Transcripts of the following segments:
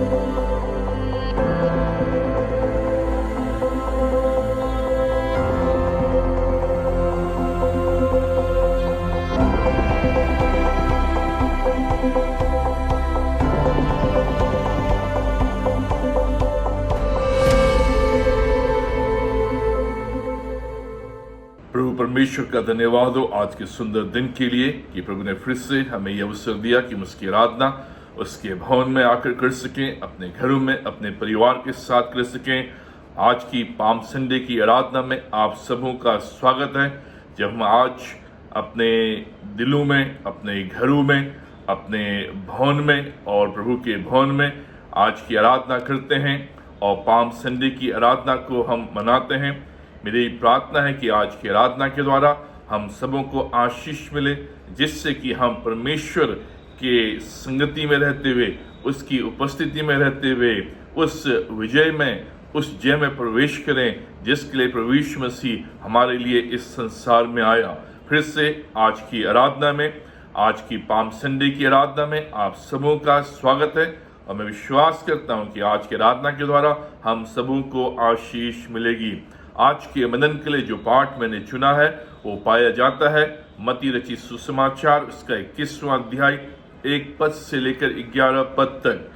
प्रभु परमेश्वर का धन्यवाद हो आज के सुंदर दिन के लिए कि प्रभु ने फिर से हमें यह अवसर दिया कि हम उसकी आराधना उसके भवन में आकर कर सकें, अपने घरों में अपने परिवार के साथ कर सकें। आज की पाम संडे की आराधना में आप सबों का स्वागत है। जब हम आज अपने दिलों में, अपने घरों में, अपने भवन में और प्रभु के भवन में आज की आराधना करते हैं और पाम संडे की आराधना को हम मनाते हैं, मेरी प्रार्थना है कि आज की आराधना के द्वारा हम सबों को आशीष मिले, जिससे कि हम परमेश्वर के संगति में रहते हुए, उसकी उपस्थिति में रहते हुए उस विजय में, उस जय में प्रवेश करें जिसके लिए प्रभु यीशु मसीह हमारे लिए इस संसार में आया। फिर से आज की आराधना में, आज की पाम संडे की आराधना में आप सबों का स्वागत है और मैं विश्वास करता हूं कि आज की आराधना के द्वारा हम सबों को आशीष मिलेगी। आज के मनन के लिए जो पाठ मैंने चुना है वो पाया जाता है मत्ती रचित सुसमाचार उसका 21वां अध्याय 1 पद से लेकर 11 पद तक।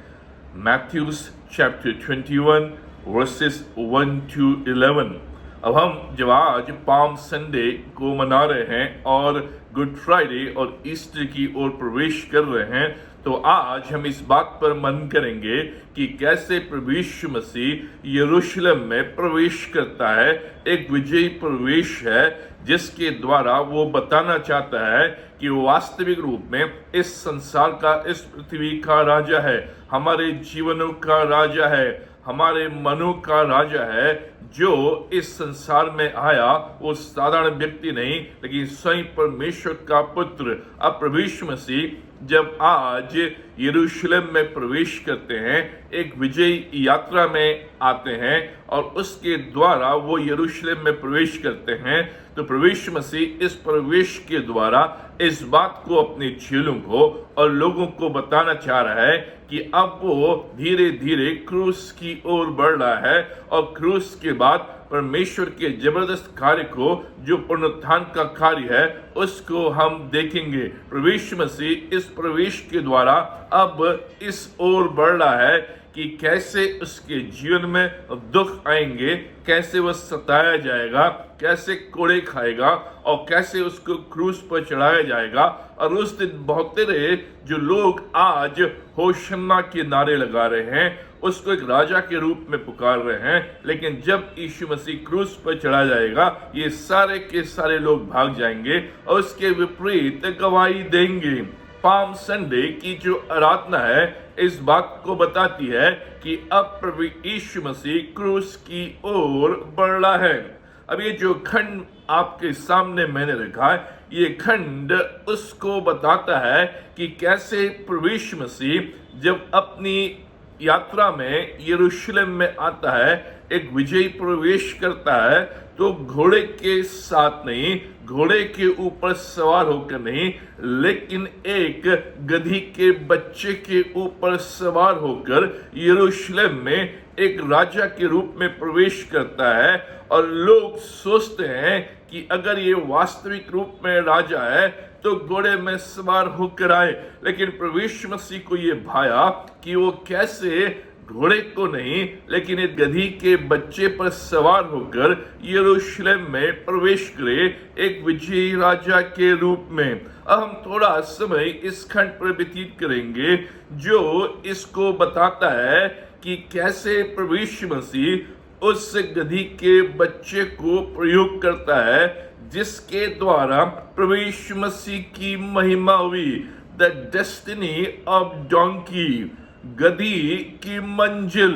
Matthews chapter 21 versus 1 to 11। अब हम जब आज पाम संडे को मना रहे हैं और गुड फ्राइडे और ईस्टर की ओर प्रवेश कर रहे हैं, तो आज हम इस बात पर मन करेंगे कि कैसे प्रभु यीशु मसीह यरूशलेम में प्रवेश करता है। एक विजयी प्रवेश है जिसके द्वारा वो बताना चाहता है कि वो वास्तविक रूप में इस संसार का, इस पृथ्वी का राजा है, हमारे जीवनों का राजा है, हमारे मनों का राजा है। जो इस संसार में आया वो साधारण व्यक्ति नहीं, लेकिन स्वयं परमेश्वर का पुत्र। अब प्रभु यीशु मसीह जब आज यरूशलेम में प्रवेश करते हैं, एक विजयी यात्रा में आते हैं और उसके द्वारा वो यरूशलेम में प्रवेश करते हैं, तो प्रभु यीशु मसीह इस प्रवेश के द्वारा इस बात को अपने चेलों को और लोगों को बताना चाह रहा है कि अब वो धीरे धीरे क्रूस की ओर बढ़ रहा है और क्रूस के बाद परमेश्वर के जबरदस्त कार्य को, जो पुनरुत्थान का कार्य है, उसको हम देखेंगे। प्रभु यीशु मसीह इस प्रवेश के द्वारा अब इस ओर बढ़ रहा है कि कैसे उसके जीवन में दुख आएंगे, कैसे वह सताया जाएगा, कैसे कोड़े खाएगा और कैसे उसको क्रूस पर चढ़ाया जाएगा। और उस दिन बहुत सारे जो लोग आज होशन्ना के नारे लगा रहे हैं, उसको एक राजा के रूप में पुकार रहे हैं, लेकिन जब यीशु मसीह क्रूस पर चढ़ा जाएगा, ये सारे के सारे लोग भाग जाएंगे और उसके विपरीत गवाही देंगे। पाम संडे की जो आराधना है इस बात को बताती है कि अब प्रभु यीशु मसीह क्रूस की ओर बढ़ रहा है। अब ये जो खंड आपके सामने मैंने रखा है, ये खंड उसको बताता है कि कैसे प्रभु यीशु मसीह जब अपनी यात्रा में यरूशलेम में आता है, एक विजयी प्रवेश करता है, तो घोड़े के साथ नहीं, घोड़े के ऊपर सवार होकर नहीं, लेकिन एक गधी के बच्चे के ऊपर सवार होकर यरूशलेम में एक राजा के रूप में प्रवेश करता है। और लोग सोचते हैं कि अगर ये वास्तविक रूप में राजा है तो घोड़े में सवार होकर आए, लेकिन प्रभु यीशु मसीह को ये भाया कि वो कैसे घोड़े को नहीं, लेकिन एक गधी के बच्चे पर सवार होकर यरूशलेम में प्रवेश करे, एक विजयी राजा के रूप में। अब हम थोड़ा समय इस खंड पर व्यतीत करेंगे जो इसको बताता है कि कैसे प्रभु यीशु मसीह उस गधी के बच्चे को प्रयोग करता है, जिसके द्वारा प्रभु यीशु मसीह की महिमा हुई। द डेस्टिनी ऑफ डोंकी, गधी की मंजिल।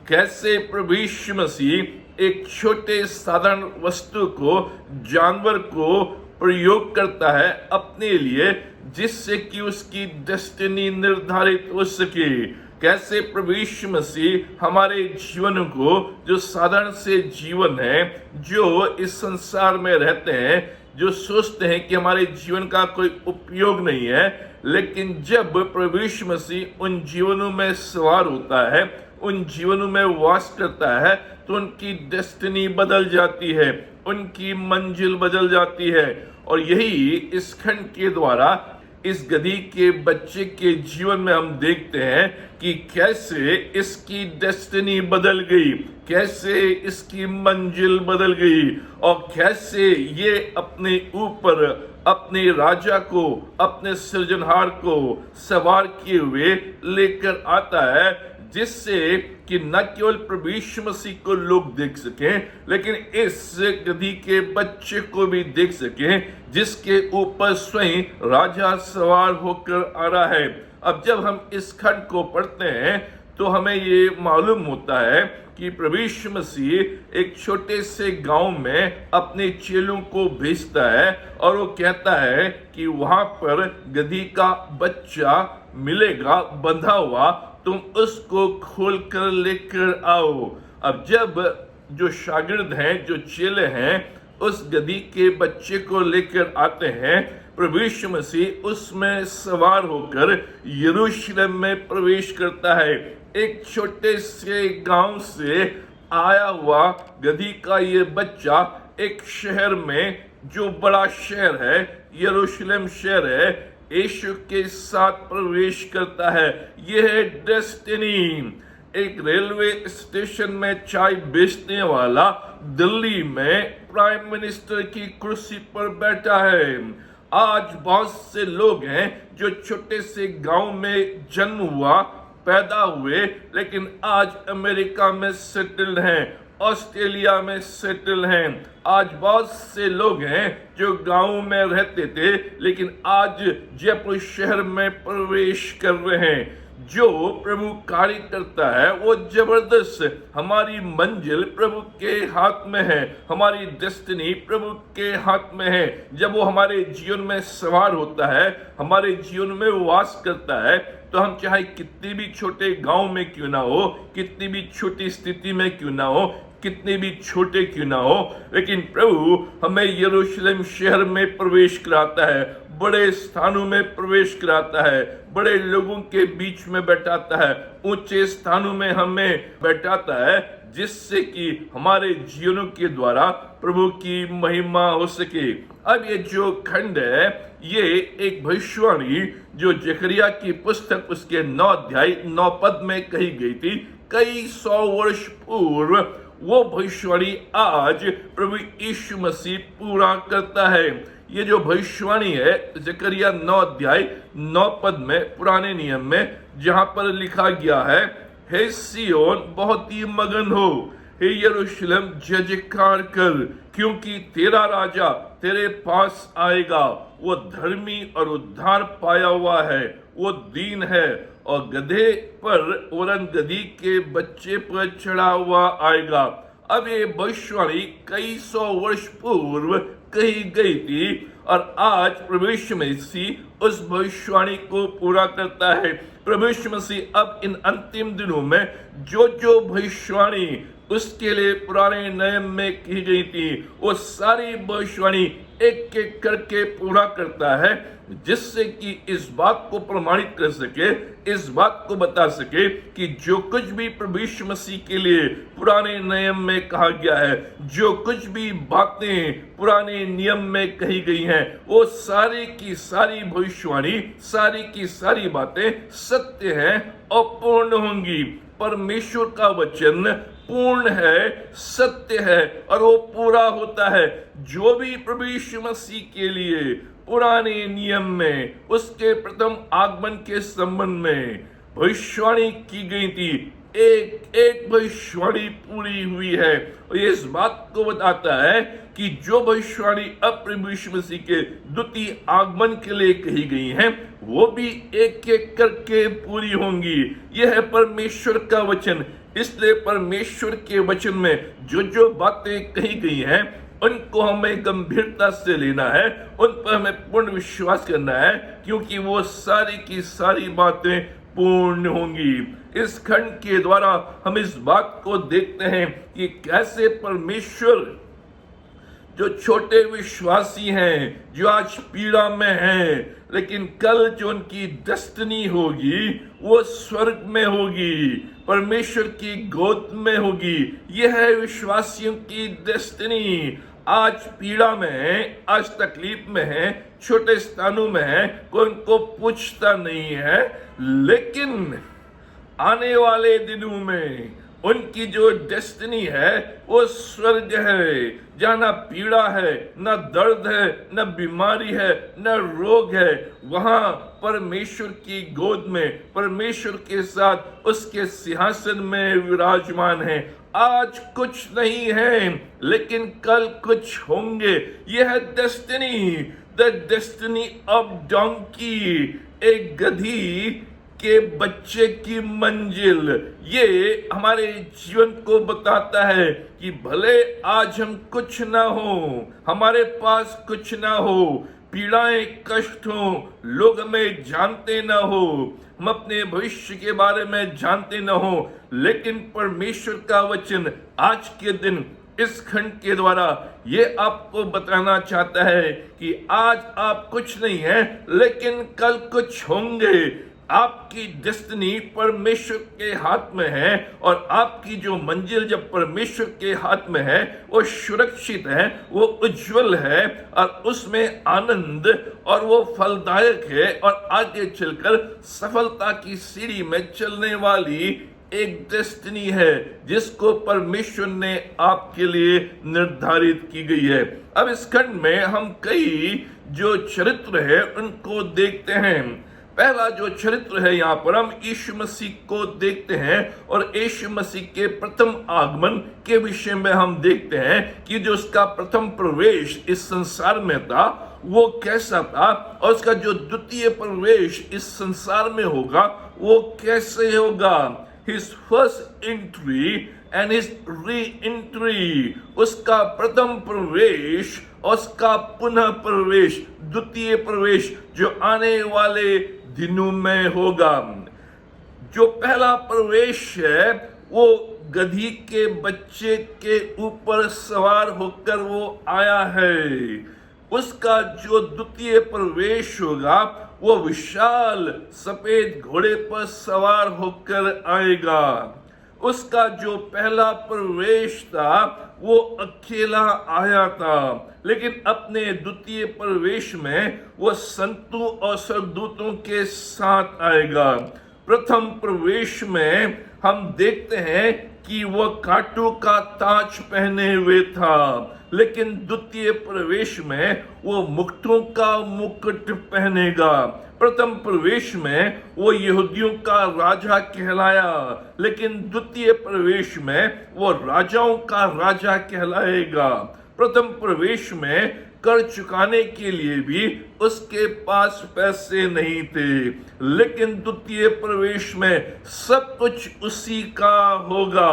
कैसे प्रभु यीशु मसीह एक छोटे साधारण वस्तु को, जानवर को प्रयोग करता है अपने लिए, जिससे कि उसकी डेस्टिनी निर्धारित हो सके। कैसे प्रभु यीशु मसीह हमारे जीवन को, जो साधारण से जीवन है, जो इस संसार में रहते हैं, जो सोचते हैं कि हमारे जीवन का कोई उपयोग नहीं है, लेकिन जब प्रभु यीशु मसीह उन जीवनों में सवार होता है, उन जीवनों में वास करता है, तो उनकी डेस्टिनी बदल जाती है, उनकी मंजिल बदल जाती है। और यही इस खंड के द्वारा इस गधी के बच्चे के जीवन में हम देखते हैं कि कैसे इसकी डेस्टिनी बदल गई, कैसे इसकी मंजिल बदल गई, और कैसे ये अपने ऊपर अपने राजा को, अपने सृजनहार को सवार किए हुए लेकर आता है, जिससे कि न केवल प्रभु यीशु मसीह को लोग देख सकें, लेकिन इस गधी के बच्चे को भी देख सकें, जिसके ऊपर स्वयं राजा सवार होकर आ रहा है। अब जब हम इस खंड को पढ़ते हैं तो हमें ये मालूम होता है कि प्रभु यीशु मसीह एक छोटे से गांव में अपने चेलों को भेजता है, और वो कहता है कि वहां पर गधी का बच्चा मिलेगा बंधा हुआ, तुम उसको खोल कर लेकर आओ। अब जब जो शागिर्द हैं, जो चेले हैं, उस गधी के बच्चे को लेकर आते हैं, प्रभु यीशु मसीह उसमें सवार होकर यरूशलेम में प्रवेश करता है। एक छोटे से गांव से आया हुआ गधी का ये बच्चा एक शहर में, जो बड़ा शहर है, यरूशलेम शहर है, यीशु के साथ प्रवेश करता है। यह है डेस्टिनी। एक रेलवे स्टेशन में चाय बेचने वाला दिल्ली में प्राइम मिनिस्टर की कुर्सी पर बैठा है। आज बहुत से लोग हैं जो छोटे से गांव में जन्म हुआ, पैदा हुए, लेकिन आज अमेरिका में सेटल्ड हैं, ऑस्ट्रेलिया में सेटल हैं। आज बहुत से लोग हैं जो गांव में रहते थे, लेकिन आज जयपुर शहर में प्रवेश कर रहे हैं। जो प्रभु कार्य करता है वो जबरदस्त। हमारी मंजिल प्रभु के हाथ में है, हमारी डेस्टिनी प्रभु के हाथ में है। जब वो हमारे जीवन में सवार होता है, हमारे जीवन में वास करता है, तो हम चाहे कितनी भी छोटे गांव में क्यों ना हो, कितनी भी छोटी स्थिति में क्यों ना हो, कितने भी छोटे क्यों ना हो, लेकिन प्रभु हमें यरूशलेम शहर में प्रवेश कराता है, बड़े स्थानों में प्रवेश कराता है, बड़े लोगों के बीच में बैठाता है, ऊंचे स्थानों में हमें बैठाता है, जिससे कि हमारे जीवनों के द्वारा प्रभु की महिमा हो सके। अब ये जो खंड है, ये एक भविष्यवाणी जो जकरिया की पुस्तक उसके 9 अध्याय 9 पद में कही गई थी, कई 100 वर्ष पूर्व, वो भविष्यवाणी आज प्रभु यीशु मसीह पूरा करता है। ये जो भविष्यवाणी है जकरिया 9 अध्याय 9 पद में पुराने नियम में, जहां पर लिखा गया है, हे सियोन बहुत ही मगन हो, हे यरूशलेम जय जयकार कर, क्योंकि तेरा राजा तेरे पास आएगा। वो धर्मी और उद्धार पाया हुआ है, वो दीन है और गधे पर वरन गधी के बच्चे पर चढ़ा हुआ आएगा। अब ये भविष्यवाणी कई 100 वर्ष पूर्व कही गई थी, और आज प्रभु यीशु मसीह उस भविष्यवाणी को पूरा करता है। प्रभु यीशु मसीह अब इन अंतिम दिनों में जो जो भविष्यवाणी उसके लिए पुराने नियम में की गई थी, वो सारी भविष्यवाणी एक एक करके पूरा करता है, जिससे कि इस बात को प्रमाणित कर सके, इस बात को बता सके कि जो कुछ भी प्रभु यीशु मसीह के लिए पुराने नियम में कहा गया है, जो कुछ भी बातें पुराने नियम में कही गई हैं, वो सारी की सारी भविष्यवाणी, सारी की सारी बातें सत्य हैं और पूर्ण होंगी। परमेश्वर का वचन पूर्ण है, सत्य है और वो पूरा होता है। जो भी प्रभु यीशु मसीह के लिए पुराने नियम में उसके प्रथम आगमन के संबंध में भविष्यवाणी की गई थी, एक एक भविष्यवाणी पूरी हुई है। और ये इस बात को बताता है कि जो भविष्यवाणी अब प्रभु यीशु मसीह के द्वितीय आगमन के लिए कही गई हैं, वो भी एक एक करके पूरी होंगी। यह है परमेश्वर का वचन। इसलिए परमेश्वर के वचन में जो जो बातें कही गई हैं, उनको हमें गंभीरता से लेना है, उन पर हमें पूर्ण विश्वास करना है, क्योंकि वो सारी की सारी बातें पूर्ण होंगी। इस खंड के द्वारा हम इस बात को देखते हैं कि कैसे परमेश्वर जो छोटे विश्वासी हैं, जो आज पीड़ा में हैं, लेकिन कल जो उनकी डेस्टिनी होगी वो स्वर्ग में होगी, परमेश्वर की गोद में होगी। यह है विश्वासियों की डेस्टिनी। आज पीड़ा में है, आज तकलीफ में है, छोटे स्थानों में है, कोई उनको पूछता नहीं है, लेकिन आने वाले दिनों में उनकी जो डेस्टिनी है वो स्वर्ग है, जहां ना पीड़ा है, ना दर्द है, ना बीमारी है, ना रोग है। वहां परमेश्वर की गोद में परमेश्वर के साथ उसके सिंहासन में विराजमान है। आज कुछ नहीं है, लेकिन कल कुछ होंगे। यह है destiny, the destiny of donkey, एक गधी के बच्चे की मंजिल। ये हमारे जीवन को बताता है कि भले आज हम कुछ ना हो, हमारे पास कुछ ना हो, पीड़ाएं कष्ट हो, लोग हमें जानते ना हो, हम अपने भविष्य के बारे में जानते ना हो, लेकिन परमेश्वर का वचन आज के दिन इस खंड के द्वारा ये आपको बताना चाहता है कि आज आप कुछ नहीं है, लेकिन कल कुछ होंगे। आपकी डेस्टिनी परमेश्वर के हाथ में है, और आपकी जो मंजिल जब परमेश्वर के हाथ में है वो सुरक्षित है, वो उज्जवल है, और उसमें आनंद और वो फलदायक है, और आगे चलकर सफलता की सीढ़ी में चलने वाली एक डेस्टिनी है जिसको परमेश्वर ने आपके लिए निर्धारित की गई है। अब इस खंड में हम कई जो चरित्र है उनको देखते हैं। पहला जो चरित्र है यहाँ पर हम यीशु मसीह को देखते हैं, और यीशु मसीह के प्रथम आगमन के विषय में हम देखते हैं कि जो उसका प्रथम प्रवेश इस संसार में था वो कैसा था, और उसका जो द्वितीय प्रवेश इस संसार में होगा वो कैसे होगा। His first entry and his re-entry, उसका प्रथम प्रवेश, उसका पुनः प्रवेश, द्वितीय प्रवेश जो आने वाले दिनों में होगा। जो पहला प्रवेश है वो गधी के बच्चे के ऊपर सवार होकर वो आया है। उसका जो द्वितीय प्रवेश होगा वो विशाल सफेद घोड़े पर सवार होकर आएगा। उसका जो पहला प्रवेश था वो अकेला आया था, लेकिन अपने द्वितीय प्रवेश में वो संतों और स्वर्गदूतों के साथ आएगा। प्रथम प्रवेश में हम देखते हैं कि वह कांटों का ताज पहने हुए था, लेकिन द्वितीय प्रवेश में वो मुकुटों का मुकुट पहनेगा। प्रथम प्रवेश में वो यहूदियों का राजा कहलाया, लेकिन द्वितीय प्रवेश में वो राजाओं का राजा कहलाएगा। प्रथम प्रवेश में कर चुकाने के लिए भी उसके पास पैसे नहीं थे, लेकिन द्वितीय प्रवेश में सब कुछ उसी का होगा।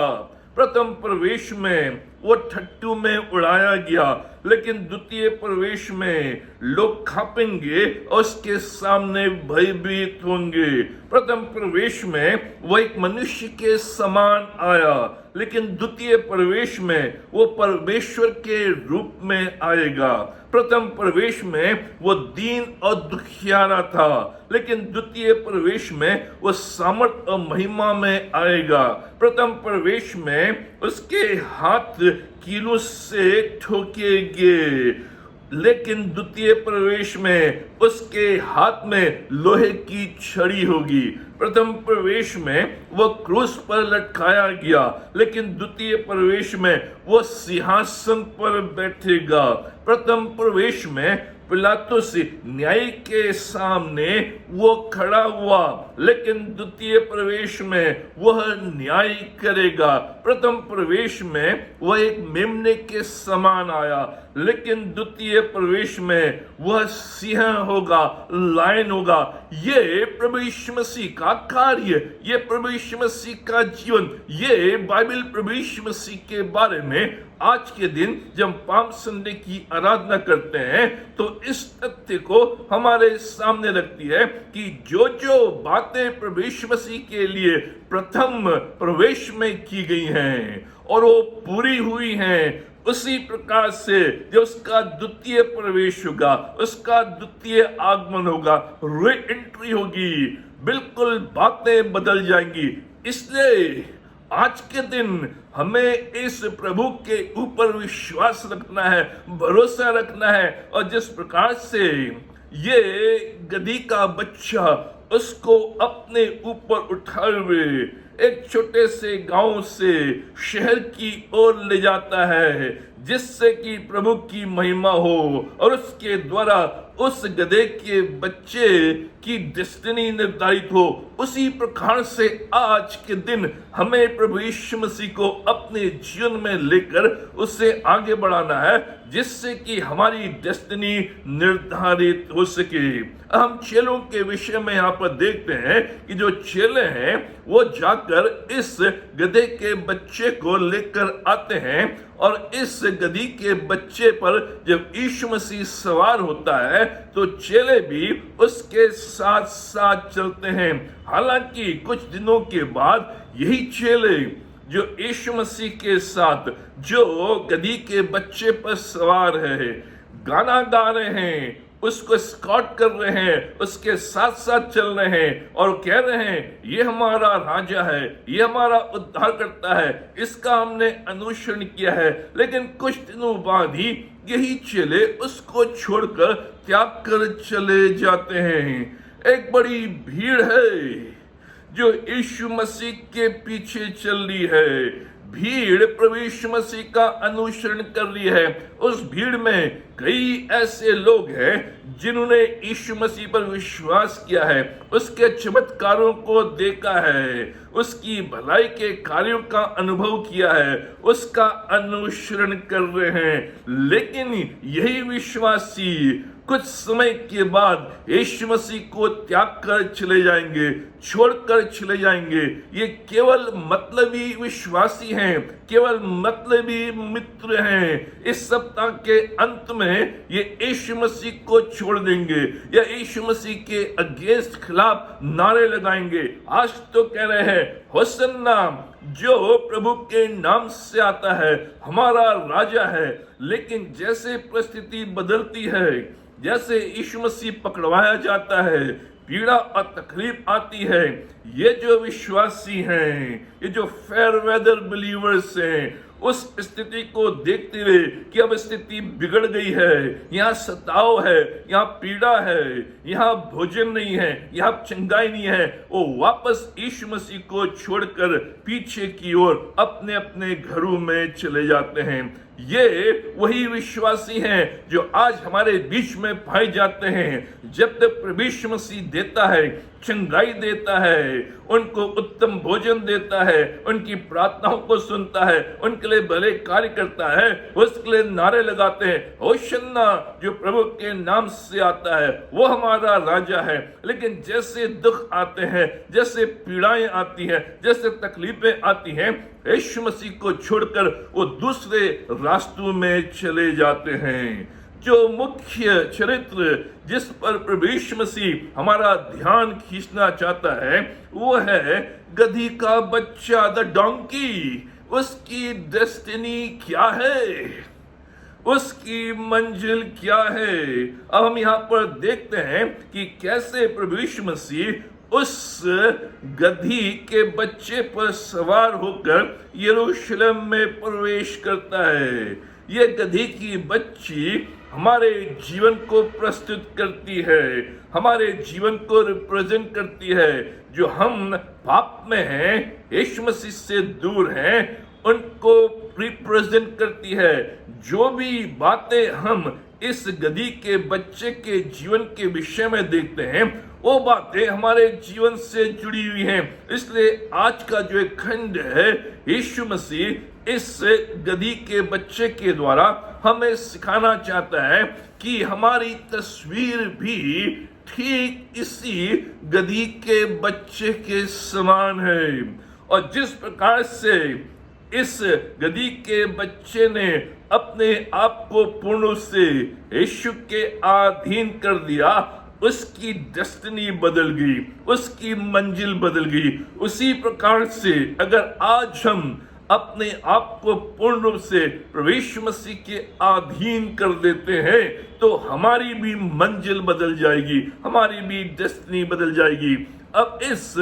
प्रथम प्रवेश में वो ठट्टू में उड़ाया गया, लेकिन द्वितीय प्रवेश में लोग खापेंगे और उसके सामने भयभीत होंगे। प्रथम प्रवेश में वो एक मनुष्य के समान आया, लेकिन द्वितीय प्रवेश में वो परमेश्वर के रूप में आएगा। प्रथम प्रवेश में वो दीन और दुखियारा था, लेकिन द्वितीय प्रवेश में वो सामर्थ और महिमा में आएगा। प्रथम प्रवेश में उसके हाथ कीलों से ठोकेंगे, लेकिन द्वितीय प्रवेश में उसके हाथ में लोहे की छड़ी होगी। प्रथम प्रवेश में वो क्रूस पर लटकाया गया, लेकिन द्वितीय प्रवेश में वो सिंहासन पर बैठेगा। प्रथम प्रवेश में पिलातुस न्याय के सामने वो खड़ा हुआ, लेकिन द्वितीय प्रवेश में वह न्याय करेगा। प्रथम प्रवेश में वह एक मेमने के समान आया, लेकिन द्वितीय प्रवेश में वह सिंह होगा, लायन होगा। ये प्रभु यीशु मसीह का कार्य, ये प्रभु यीशु मसीह का जीवन, ये बाइबल प्रभु यीशु मसीह के बारे में आज के दिन जब पाम संडे की आराधना करते हैं तो इस तथ्य को हमारे सामने रखती है कि जो जो बातें प्रभु यीशु मसीह के लिए प्रथम प्रवेश में की गई हैं और वो पूरी हुई हैं, उसी प्रकार से जो उसका द्वितीय प्रवेश होगा, उसका द्वितीय आगमन होगा, री एंट्री होगी, बिल्कुल बातें बदल जाएंगी। इसलिए आज के दिन हमें इस प्रभु के ऊपर विश्वास रखना है, भरोसा रखना है। और जिस प्रकार से ये गधी का बच्चा उसको अपने ऊपर उठाए हुए एक छोटे से गांव से शहर की ओर ले जाता है, जिससे कि प्रभु की महिमा हो और उसके द्वारा उस गधे के बच्चे की डेस्टिनी निर्धारित हो, उसी प्रकार से आज के दिन हमें प्रभु यीशु मसीह को अपने जीवन में लेकर उससे आगे बढ़ाना है, जिससे कि हमारी डेस्टिनी निर्धारित हो सके। हम चेलों के विषय में यहाँ पर देखते हैं कि जो चेले हैं वो जाकर इस गधे के बच्चे को लेकर आते हैं, और इस गधी के बच्चे पर जब यीशु मसीह सवार होता है तो चेले भी उसके साथ साथ चलते हैं। हालांकि कुछ दिनों के बाद यही चेले जो यीशु मसीह के साथ जो गधी के बच्चे पर सवार है, गाना गा रहे हैं, उसको स्कॉट कर रहे हैं, उसके साथ साथ चल रहे हैं और कह रहे हैं ये हमारा राजा है, ये हमारा उद्धार करता है, इसका हमने अनुसरण किया है। लेकिन कुछ दिनों बाद ही यही चेले उसको छोड़कर त्याग कर चले जाते हैं। एक बड़ी भीड़ है जो यीशु मसीह के पीछे चल रही है, भीड़ प्रभु यीशु मसीह का अनुसरण कर रही है। उस भीड़ में कई ऐसे लोग हैं जिन्होंने यीशु मसीह पर विश्वास किया है, उसके चमत्कारों को देखा है, उसकी भलाई के कार्यों का अनुभव किया है, उसका अनुसरण कर रहे हैं। लेकिन यही विश्वासी कुछ समय के बाद यीशु मसीह को त्याग कर चले जाएंगे, छोड़कर चले जाएंगे। ये केवल मतलबी विश्वासी हैं, केवल मतलबी मित्र हैं। इस सप्ताह के अंत में ये यीशु मसीह को छोड़ देंगे या यीशु मसीह के अगेंस्ट खिलाफ नारे लगाएंगे। आज तो कह रहे हैं होसन्ना, जो प्रभु के नाम से आता है हमारा राजा है। लेकिन जैसे परिस्थिति बदलती है, जैसे यीशु मसीह पकड़वाया जाता है, पीड़ा और तकलीफ आती है, ये जो विश्वासी हैं, ये जो फेयर वेदर बिलीवर्स हैं, उस स्थिति को देखते हुए कि अब स्थिति बिगड़ गई है, यहाँ सताव है, यहाँ पीड़ा है, यहाँ भोजन नहीं है, यहाँ चंगाई नहीं है, वो वापस यीशु मसीह को छोड़कर पीछे की ओर अपने अपने घरों में चले जाते हैं। ये वही विश्वासी हैं जो आज हमारे बीच में पाए जाते हैं। जब तक प्रभु यीशु मसीह देता है, चंगाई देता है, उनको उत्तम भोजन देता है, उनकी प्रार्थनाओं को सुनता है, उनके लिए भले कार्य करता है, उसके लिए नारे लगाते हैं होशन्ना, जो प्रभु के नाम से आता है वो हमारा राजा है। लेकिन जैसे दुख आते हैं, जैसे पीड़ाएं आती हैं, जैसे तकलीफें आती हैं, यीशु मसीह को छोड़कर वो दूसरे रास्तों में चले जाते हैं। जो मुख्य चरित्र जिस पर प्रभु यीशु मसीह हमारा ध्यान खींचना चाहता है वो है गधी का बच्चा, द डोंकी। उसकी डेस्टिनी क्या है, उसकी मंजिल क्या है। अब हम यहाँ पर देखते हैं कि कैसे प्रभु यीशु मसीह उस गधी के बच्चे पर सवार होकर यरूशलेम में प्रवेश करता है। ये गधी की बच्ची हमारे जीवन को प्रस्तुत करती है, हमारे जीवन को रिप्रेजेंट करती है। जो हम पाप में हैं, यीशु मसीह से दूर हैं, उनको रिप्रेजेंट करती है। जो भी बातें हम इस गधी के बच्चे के जीवन के विषय में देखते हैं वो बातें हमारे जीवन से जुड़ी हुई हैं। इसलिए आज का जो एक खंड है, यीशु मसीह इस गधी के बच्चे के द्वारा हमें सिखाना चाहता है कि हमारी तस्वीर भी ठीक इसी गधी के बच्चे के समान है। और जिस प्रकार से इस गधी के बच्चे ने अपने आप को पूर्ण रूप से यीशु के अधीन कर दिया, उसकी डेस्टिनी बदल गई, उसकी मंजिल बदल गई। उसी प्रकार से अगर आज हम अपने आप को पूर्ण रूप से प्रभु यीशु मसीह के अधीन कर देते हैं तो हमारी भी मंजिल बदल जाएगी, हमारी भी डेस्टिनी बदल जाएगी। अब इस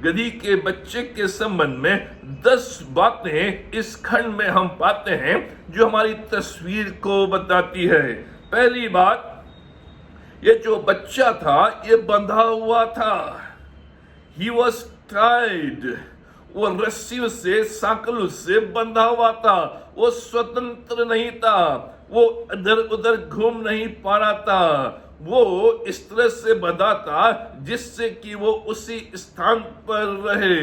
गधी के बच्चे के संबंध में 10 बातें इस खंड में हम पाते हैं जो हमारी तस्वीर को बताती है। पहली बात, ये जो बच्चा था ये बंधा हुआ था, ही वॉज टाइड, वो रस्सी से, साकल से बंधा हुआ था, वो स्वतंत्र नहीं था, वो इधर उधर घूम नहीं पा रहा था, वो इस तरह से बंधा था जिससे कि वो उसी स्थान पर रहे,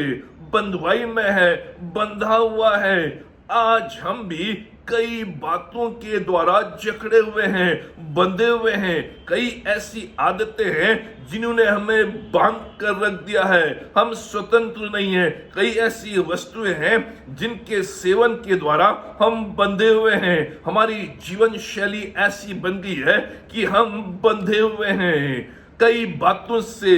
बंधुआई में है, बंधा हुआ है। आज हम भी कई बातों के द्वारा जकड़े हुए हैं, बंधे हुए हैं। कई ऐसी आदतें हैं जिन्होंने हमें बांध कर रख दिया है, हम स्वतंत्र नहीं हैं। कई ऐसी वस्तुएं हैं जिनके सेवन के द्वारा हम बंधे हुए हैं। हमारी जीवन शैली ऐसी बन गई है कि हम बंधे हुए हैं कई बातों से,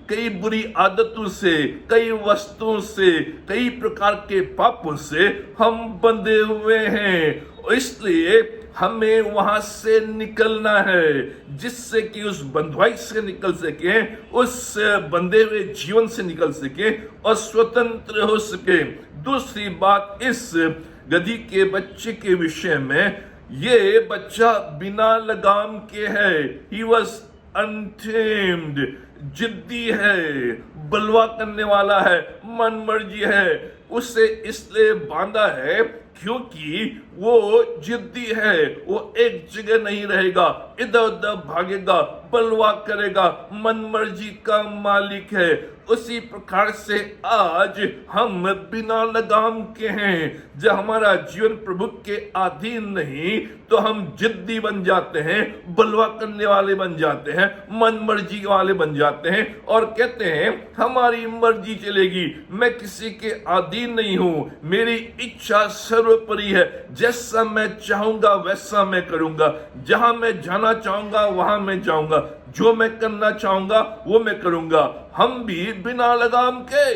कई बुरी आदतों से, कई वस्तुओं से, कई प्रकार के पापों से हम बंधे हुए हैं। इसलिए हमें वहां से निकलना है जिससे कि उस बंधुआई से निकल सके, उस बंधे हुए जीवन से निकल सके और स्वतंत्र हो सके। दूसरी बात, इस गधी के बच्चे के विषय में, ये बच्चा बिना लगाम के है, ही वॉज अनटेम्ड, जिद्दी है, बलवा करने वाला है, मन मर्जी है। उसे इसलिए बांधा है क्योंकि वो जिद्दी है, वो एक जगह नहीं रहेगा, इधर उधर भागेगा, बलवा करेगा, मन मर्जी का मालिक है। उसी प्रकार से आज हम बिना लगाम के हैं। जब हमारा जीवन प्रभु के अधीन नहीं तो हम जिद्दी बन जाते हैं, बलवा करने वाले बन जाते हैं, मन मर्जी वाले बन जाते हैं और कहते हैं हमारी मर्जी चलेगी, मैं किसी के अधीन नहीं हूं, मेरी इच्छा सर्वोपरि है, जैसा मैं चाहूंगा वैसा मैं करूंगा, जहां मैं जाना चाहूंगा वहां मैं जाऊंगा, जो मैं करना चाहूंगा वो मैं करूंगा। हम भी बिना लगाम के।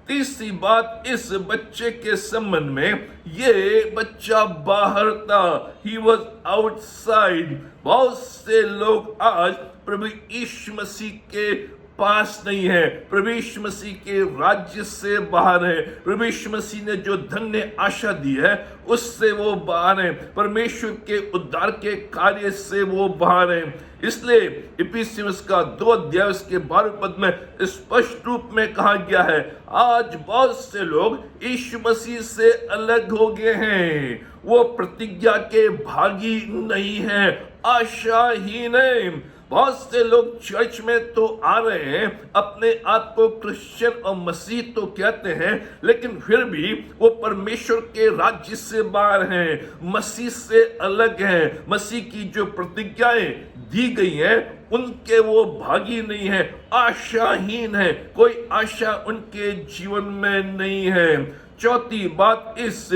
तीसरी बात, इस बच्चे के संबंध में, ये बच्चा बाहर था, ही वॉज आउटसाइड। बहुत से लोग आज प्रभु यीशु मसीह के पास नहीं है, प्रभु यीशु मसीह के राज्य से बाहर है। प्रभु यीशु मसीह ने जो धन्य आशा दी है उससे वो बाहर है, परमेश्वर के उद्धार के कार्य से वो बाहर है। इसलिए इफिसियंस का 2 अध्याय उसके 12 पद में स्पष्ट रूप में कहा गया है, आज बहुत से लोग यीशु मसीह से अलग हो गए हैं, वो प्रतिज्ञा के भागी नहीं है, आशाहीन है। बहुत से लोग चर्च में तो आ रहे हैं, अपने आप को क्रिश्चियन और मसीह तो कहते हैं, लेकिन फिर भी वो परमेश्वर के राज्य से बाहर हैं, मसीह से अलग हैं, मसीह की जो प्रतिज्ञाएं दी गई हैं उनके वो भागी नहीं है, आशाहीन है, कोई आशा उनके जीवन में नहीं है। चौथी बात, इस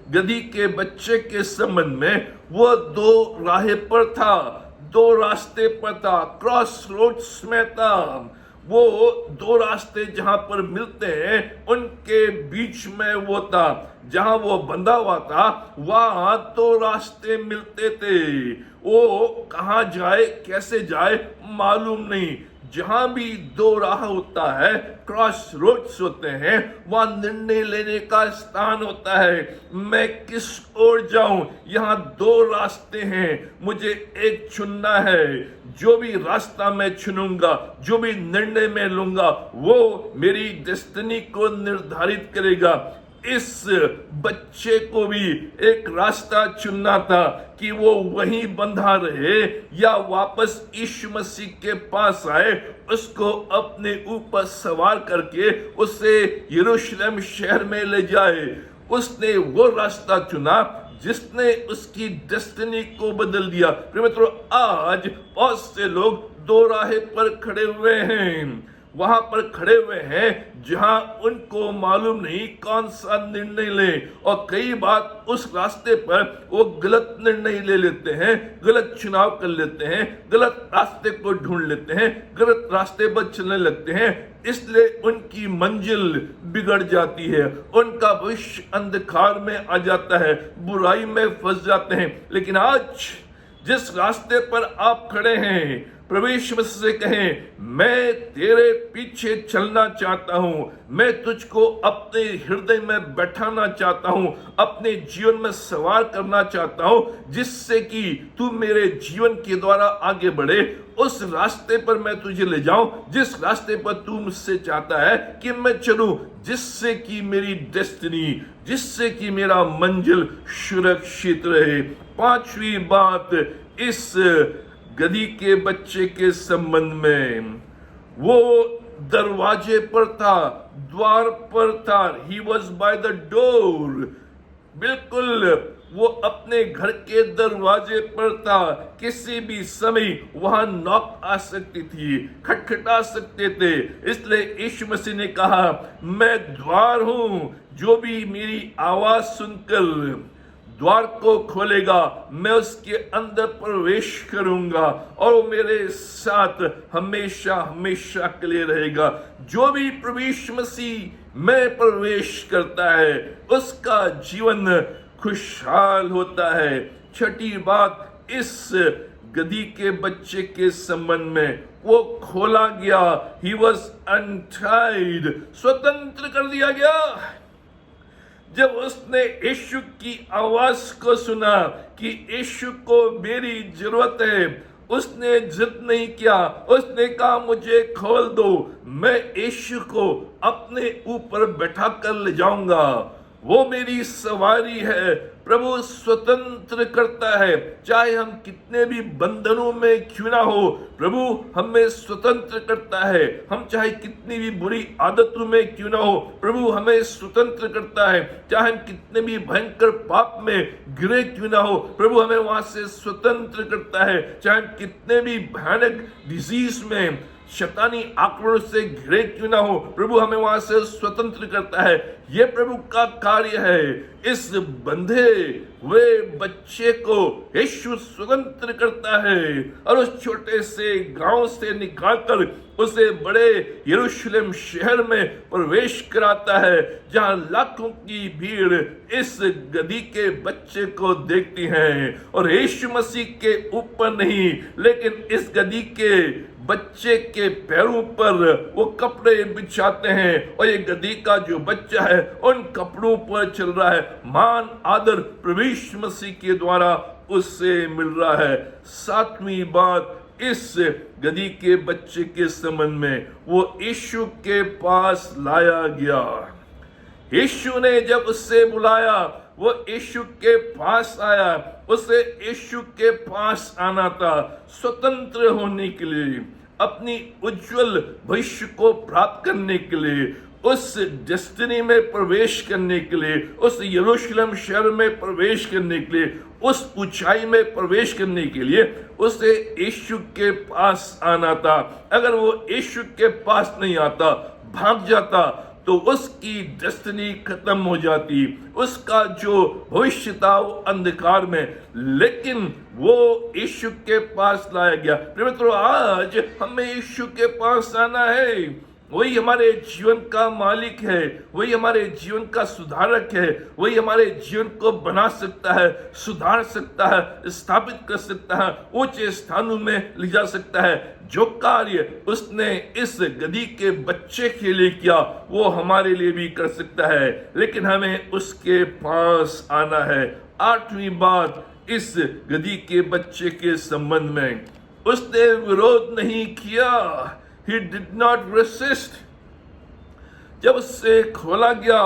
गधी के बच्चे के संबंध में, वो 2 राह पर था, 2 रास्ते पर था, क्रॉस रोड्स में था। वो 2 रास्ते जहां पर मिलते हैं उनके बीच में वो था, जहां वो बंधा हुआ था वहां 2 रास्ते मिलते थे। वो कहां जाए, कैसे जाए मालूम नहीं। जहां भी 2 राह होता है, क्रॉस रोड्स होते हैं, वहां निर्णय लेने का स्थान होता है, मैं किस ओर जाऊं। यहाँ 2 रास्ते हैं, मुझे एक चुनना है। जो भी रास्ता मैं चुनूंगा, जो भी निर्णय मैं लूंगा, वो मेरी डेस्टिनी को निर्धारित करेगा। इस बच्चे को भी एक रास्ता चुनना था कि वो वहीं बंधा रहे या वापस यीशु मसीह के पास आए, उसको अपने ऊपर सवार करके उसे यरूशलेम शहर में ले जाए। उसने वो रास्ता चुना जिसने उसकी डेस्टिनी को बदल दिया। प्रिय मित्रों, आज बहुत से लोग 2 राह पर खड़े हुए हैं। वहां पर खड़े हुए हैं जहां उनको मालूम नहीं कौन सा निर्णय ले, और कई बार उस रास्ते पर वो गलत निर्णय ले लेते हैं, गलत चुनाव कर लेते हैं, गलत रास्ते को ढूंढ लेते हैं, गलत रास्ते पर चलने लगते हैं, इसलिए उनकी मंजिल बिगड़ जाती है, उनका भविष्य अंधकार में आ जाता है, बुराई में फंस जाते हैं। लेकिन आज जिस रास्ते पर आप खड़े हैं, प्रभु यीशु मसीह से कहें, मैं तेरे पीछे चलना चाहता हूं, मैं तुझको अपने हृदय में बैठाना चाहता हूं, अपने जीवन में सवार करना चाहता हूं, जिससे कि तू मेरे जीवन के द्वारा आगे बढ़े। उस रास्ते पर मैं तुझे ले जाऊं जिस रास्ते पर तू मुझसे चाहता है कि मैं चलूं, जिससे कि मेरी डेस्टिनी, जिससे कि मेरा मंजिल सुरक्षित रहे। पांचवी बात इस गधी के बच्चे के संबंध में, वो दरवाजे पर था, द्वार पर था। He was by the door, बिल्कुल वो अपने घर के दरवाजे पर था। किसी भी समय वहां नॉक आ सकती थी, खटखटा सकते थे। इसलिए यीशु मसीह ने कहा, मैं द्वार हूं, जो भी मेरी आवाज सुनकर द्वार को खोलेगा, मैं उसके अंदर प्रवेश करूंगा और वो मेरे साथ हमेशा हमेशा के लिए रहेगा। जो भी प्रभु यीशु मसीह में प्रवेश करता है, उसका जीवन खुशहाल होता है। छठी बात इस गधी के बच्चे के संबंध में, वो खोला गया, ही वॉज अनटाइड, स्वतंत्र कर दिया गया। जब उसने यीशु की आवाज को सुना कि यीशु को मेरी जरूरत है, उसने जिद नहीं किया, उसने कहा मुझे खोल दो, मैं यीशु को अपने ऊपर बैठा कर ले जाऊंगा, वो मेरी सवारी है। प्रभु स्वतंत्र करता है, चाहे हम कितने भी बंधनों में क्यों ना हो, प्रभु हमें स्वतंत्र करता है। हम चाहे कितनी भी बुरी आदतों में क्यों ना हो, प्रभु हमें स्वतंत्र करता है। चाहे हम कितने भी भयंकर पाप में गिरे क्यों ना हो, प्रभु हमें वहां से स्वतंत्र करता है। चाहे हम कितने भी भयानक डिजीज में, शैतानी आक्रमण से घिरे क्यों ना हो, प्रभु हमें वहां से स्वतंत्र करता है। यह प्रभु का कार्य है। इस बंधे हुए बच्चे को यीशु स्वतंत्र करता है और उस छोटे से गांव से निकालकर उसे बड़े यरूशलेम शहर में प्रवेश कराता है, जहां लाखों की भीड़ इस गधी के बच्चे को देखती है और यीशु मसीह के ऊपर नहीं, लेकिन इस गधी के बच्चे के पैरों पर वो कपड़े बिछाते हैं और ये गधी का जो बच्चा है उन कपड़ों पर चल रहा है। मान आदर प्रभु यीशु मसीह के द्वारा उससे मिल रहा है। सातवीं बात इस गधी के बच्चे के संबंध में, वो यीशु के पास लाया गया। यीशु ने जब उससे बुलाया, वो यीशु के पास आया। उसे यीशु के पास आना था स्वतंत्र होने के लिए, अपनी उज्जवल भविष्य को प्राप्त करने के लिए, उस डेस्टिनी में प्रवेश करने के लिए, उस यरूशलेम शहर में प्रवेश करने के लिए, उस ऊंचाई में प्रवेश करने के लिए उसे यीशु के पास आना था। अगर वो यीशु के पास नहीं आता, भाग जाता, तो उसकी डेस्टिनी खत्म हो जाती, उसका जो भविष्य था वो अंधकार में। लेकिन वो यीशु के पास लाया गया। प्रिय मित्रों, आज हमें यीशु के पास आना है। वही हमारे जीवन का मालिक है, वही हमारे जीवन का सुधारक है, वही हमारे जीवन को बना सकता है, सुधार सकता है, स्थापित कर सकता है, ऊंचे स्थानों में ले जा सकता है। जो कार्य उसने इस गधी के बच्चे के लिए किया, वो हमारे लिए भी कर सकता है, लेकिन हमें उसके पास आना है। आठवीं बात इस गधी के बच्चे के संबंध में, उसने विरोध नहीं किया। He did not resist. जब उससे खोला गया,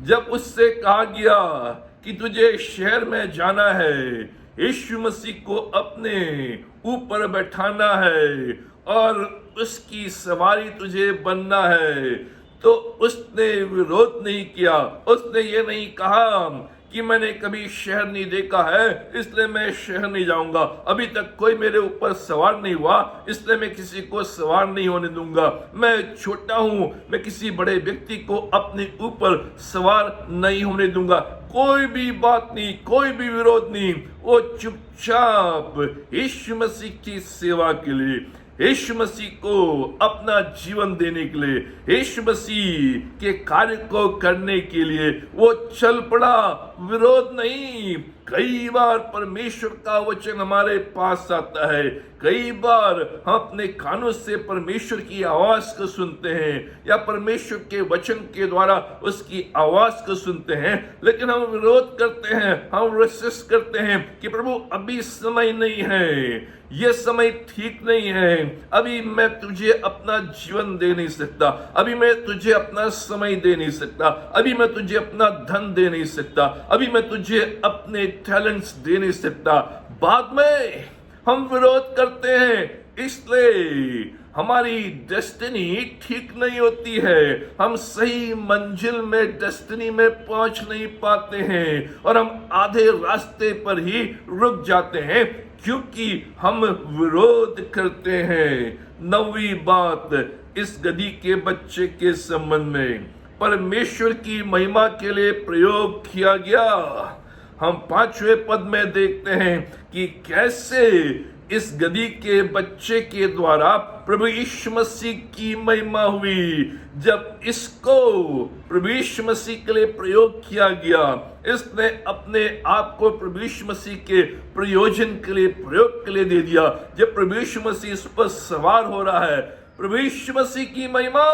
जब उससे कहा गया कि तुझे शहर में जाना है, यीशु मसीह को अपने ऊपर बैठाना है और उसकी सवारी तुझे बनना है, तो उसने विरोध नहीं किया। उसने ये नहीं कहा कि मैंने कभी शहर नहीं देखा है इसलिए मैं शहर नहीं जाऊंगा, अभी तक कोई मेरे ऊपर सवार नहीं हुआ इसलिए मैं किसी को सवार नहीं होने दूंगा, मैं छोटा हूं, मैं किसी बड़े व्यक्ति को अपने ऊपर सवार नहीं होने दूंगा। कोई भी बात नहीं, कोई भी विरोध नहीं, वो चुपचाप यीशु मसीह की सेवा के लिए, यीशु मसीह को अपना जीवन देने के लिए, यीशु मसीह के कार्य को करने के लिए वो चल पड़ा, विरोध नहीं। कई बार परमेश्वर का वचन हमारे पास आता है, कई बार हम अपने कानों से परमेश्वर की आवाज को सुनते हैं या परमेश्वर के वचन के द्वारा उसकी आवाज को सुनते हैं, लेकिन हम विरोध करते हैं, हम रेसिस्ट करते हैं कि प्रभु अभी समय नहीं है, ये समय ठीक नहीं है, अभी मैं तुझे अपना जीवन दे नहीं सकता, अभी मैं तुझे अपना समय दे नहीं सकता, अभी मैं तुझे अपना धन दे नहीं सकता, अभी मैं तुझे अपने टैलेंट्स दे नहीं सकता। बाद में हम विरोध करते हैं, इसलिए हमारी डेस्टिनी ठीक नहीं होती है, हम सही मंजिल में डेस्टिनी में पहुंच नहीं पाते हैं और हम आधे रास्ते पर ही रुक जाते हैं क्योंकि हम विरोध करते हैं। 9वीं बात इस गधी के बच्चे के संबंध में परमेश्वर की महिमा के लिए प्रयोग किया गया। हम 5वें पद में देखते हैं कि कैसे इस गधी के बच्चे के द्वारा प्रभु यीशु मसीह की महिमा हुई। जब इसको प्रभु यीशु मसीह के लिए प्रयोग किया गया, इसने अपने आप को प्रभु यीशु मसीह के प्रयोजन के लिए, प्रयोग के लिए दे दिया। जब प्रभु यीशु मसीह इस पर सवार हो रहा है, प्रभु यीशु मसीह की महिमा,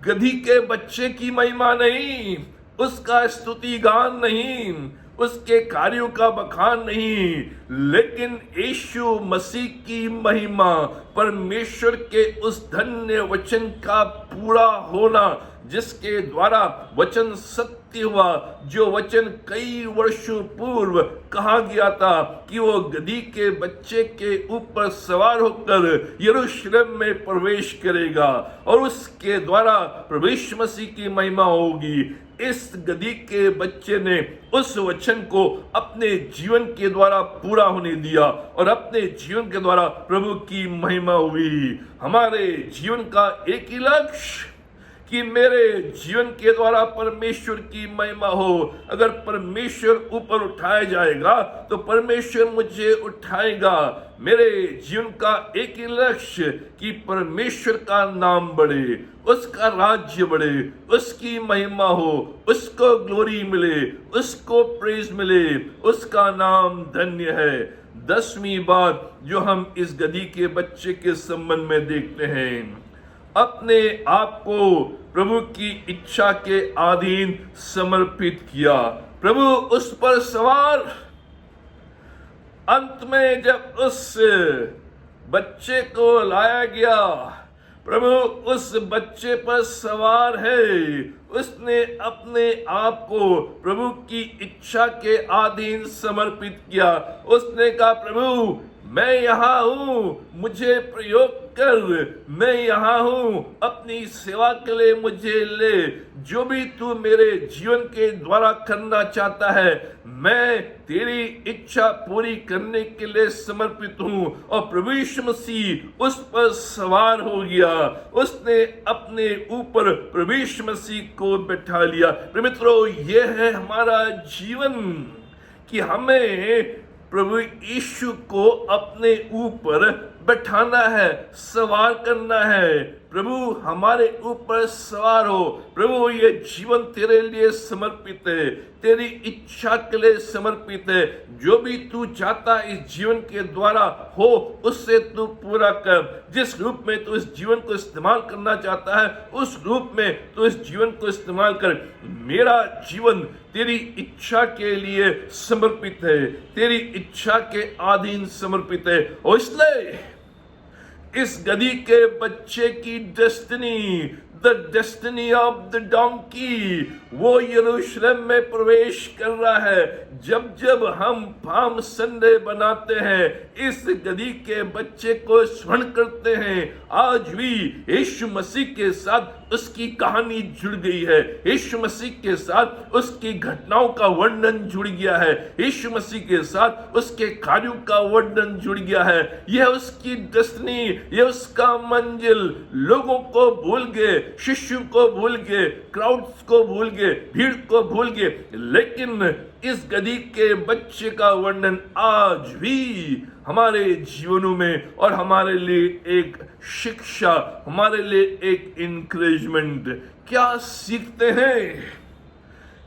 गधी के बच्चे की महिमा नहीं, उसका स्तुति गान नहीं, उसके कार्यों का बखान नहीं, लेकिन यीशु मसीह की महिमा, परमेश्वर के उस धन्य वचन का पूरा होना जिसके द्वारा वचन सत्य हुआ, जो वचन कई वर्षों पूर्व कहा गया था कि वो गधी के बच्चे के ऊपर सवार होकर यरूशलेम में प्रवेश करेगा और उसके द्वारा प्रभु यीशु मसीह की महिमा होगी। इस गधी के बच्चे ने उस वचन को अपने जीवन के द्वारा पूरा होने दिया और अपने जीवन के द्वारा प्रभु की महिमा हुई। हमारे जीवन का एक ही लक्ष्य कि मेरे जीवन के द्वारा परमेश्वर की महिमा हो। अगर परमेश्वर ऊपर उठाया जाएगा तो परमेश्वर मुझे उठाएगा। मेरे जीवन का एक ही लक्ष्य कि परमेश्वर का नाम बढ़े, उसका राज्य बढ़े, उसकी महिमा हो, उसको ग्लोरी मिले, उसको प्रेज मिले, उसका नाम धन्य है। 10वीं बात जो हम इस गधी के बच्चे के संबंध में देखते हैं, अपने आप को प्रभु की इच्छा के अधीन समर्पित किया। प्रभु उस पर सवार, अंत में जब उस बच्चे को लाया गया, प्रभु उस बच्चे पर सवार है। उसने अपने आप को प्रभु की इच्छा के अधीन समर्पित किया। उसने कहा, प्रभु मैं यहाँ हूँ, मुझे प्रयोग कर, मैं यहाँ हूँ, अपनी सेवा के लिए मुझे ले। जो भी तू मेरे जीवन के द्वारा करना चाहता है, मैं तेरी इच्छा पूरी करने के लिए समर्पित हूँ। और प्रभु यीशु मसीह उस पर सवार हो गया। उसने अपने ऊपर प्रभु यीशु मसीह को बैठा लिया। मित्रों, ये है हमारा जीवन कि हमें प्रभु यीशु को अपने ऊपर बैठाना है, सवार करना है। प्रभु हमारे ऊपर सवार हो। प्रभु ये जीवन तेरे लिए समर्पित है, तेरी इच्छा के लिए समर्पित है। जो भी तू चाहता इस जीवन के द्वारा हो, उससे तू पूरा कर। जिस रूप में तू इस जीवन को इस्तेमाल करना चाहता है, उस रूप में तू इस जीवन को इस्तेमाल कर। मेरा जीवन तेरी इच्छा के लिए समर्पित है, तेरी इच्छा के अधीन समर्पित है। और इसलिए इस गधी के बच्चे की destiny the destiny of the donkey, वो यरूशलेम में प्रवेश कर रहा है। जब जब हम पाम संडे बनाते हैं, इस गधी के बच्चे को स्मरण करते हैं। आज भी यीशु मसीह के साथ उसकी कहानी जुड़ गई है, यीशु मसीह के साथ उसकी घटनाओं का वर्णन जुड़ गया है, यीशु मसीह के साथ उसके कार्यों का वर्णन जुड़ गया है। यह उसकी डेस्टिनी, यह उसका मंजिल। लोगों को भूल गए, शिष्यों को भूल गए, क्राउड्स को भूल गए, भीड़ को भूल गए, लेकिन इस गधी के बच्चे का वर्णन आज भी हमारे जीवनों में और हमारे लिए एक शिक्षा, हमारे लिए एक इंकरेजमेंट। क्या सीखते हैं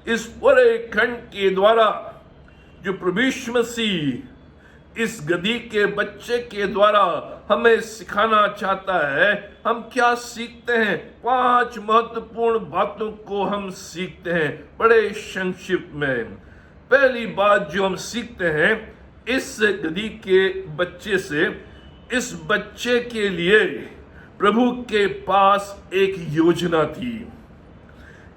इस पूरे खंड के द्वारा जो प्रभु यीशु मसीह इस गधी के बच्चे के द्वारा हमें सिखाना चाहता है? हम क्या सीखते हैं? 5 महत्वपूर्ण बातों को हम सीखते हैं बड़े संक्षिप्त में। पहली बात जो हम सीखते हैं इस गधी के बच्चे से, इस बच्चे के लिए प्रभु के पास एक योजना थी।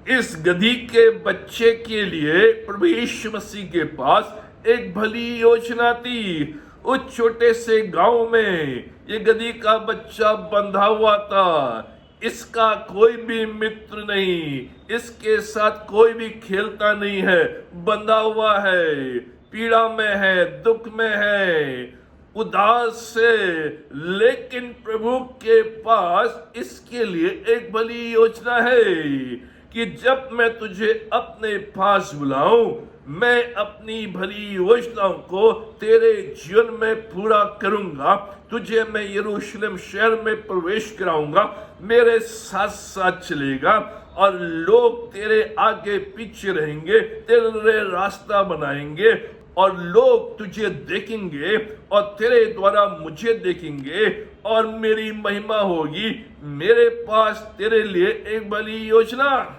इस गधी के बच्चे के लिए प्रभु यीशु मसीह के पास एक भली योजना थी। उस छोटे से गांव में ये गधी का बच्चा बंधा हुआ था। इसका कोई भी मित्र नहीं, इसके साथ कोई भी खेलता नहीं है, बंधा हुआ है, पीड़ा में है, दुख में है, उदास से। लेकिन प्रभु के पास इसके लिए एक भली योजना है कि जब मैं तुझे अपने पास बुलाऊं, मैं अपनी भली योजनाओं को तेरे जीवन में पूरा करूंगा। तुझे मैं यरूशलेम शहर में प्रवेश कराऊंगा, मेरे साथ साथ चलेगा और लोग तेरे आगे पीछे रहेंगे, तेरे रास्ता बनाएंगे और लोग तुझे देखेंगे और तेरे द्वारा मुझे देखेंगे और मेरी महिमा होगी। मेरे पास तेरे लिए एक भली योजना।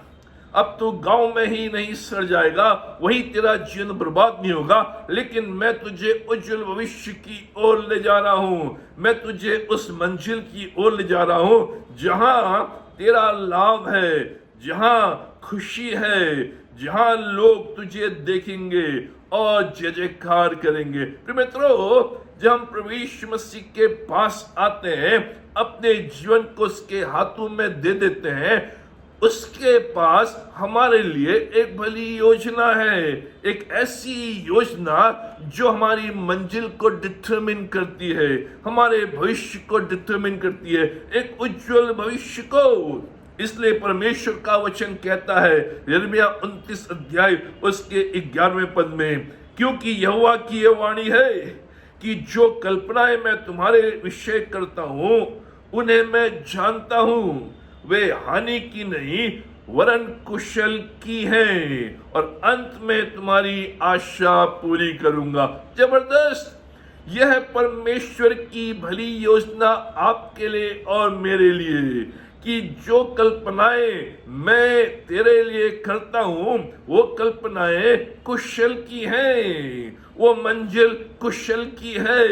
अब तू गांव में ही नहीं सड़ जाएगा, वही तेरा जीवन बर्बाद नहीं होगा, लेकिन मैं तुझे उज्जवल भविष्य की ओर ले जा रहा हूं। मैं तुझे उस मंजिल की ओर ले जा रहा हूं जहां तेरा लाभ है, जहां खुशी है, जहां लोग तुझे देखेंगे और जय जयकार करेंगे। प्रिय मित्रों, जब हम प्रभु यीशु मसीह के पास आते हैं, अपने जीवन को उसके हाथों में दे देते हैं, उसके पास हमारे लिए एक भली योजना है। एक ऐसी योजना जो हमारी मंजिल को डिटरमिन करती है, हमारे भविष्य को डिटरमिन करती है, एक उज्जवल भविष्य को। इसलिए परमेश्वर का वचन कहता है यिर्मयाह 29 अध्याय उसके 11वें पद में, क्योंकि यहोवा की यह वाणी है कि जो कल्पनाएं मैं तुम्हारे विषय करता हूं उन्हें मैं जानता हूं, वे हानि की नहीं वरन कुशल की हैं, और अंत में तुम्हारी आशा पूरी करूंगा। जबरदस्त! यह परमेश्वर की भली योजना आपके लिए और मेरे लिए कि जो कल्पनाएं मैं तेरे लिए करता हूं वो कल्पनाएं कुशल की हैं, वो मंजिल कुशल की है,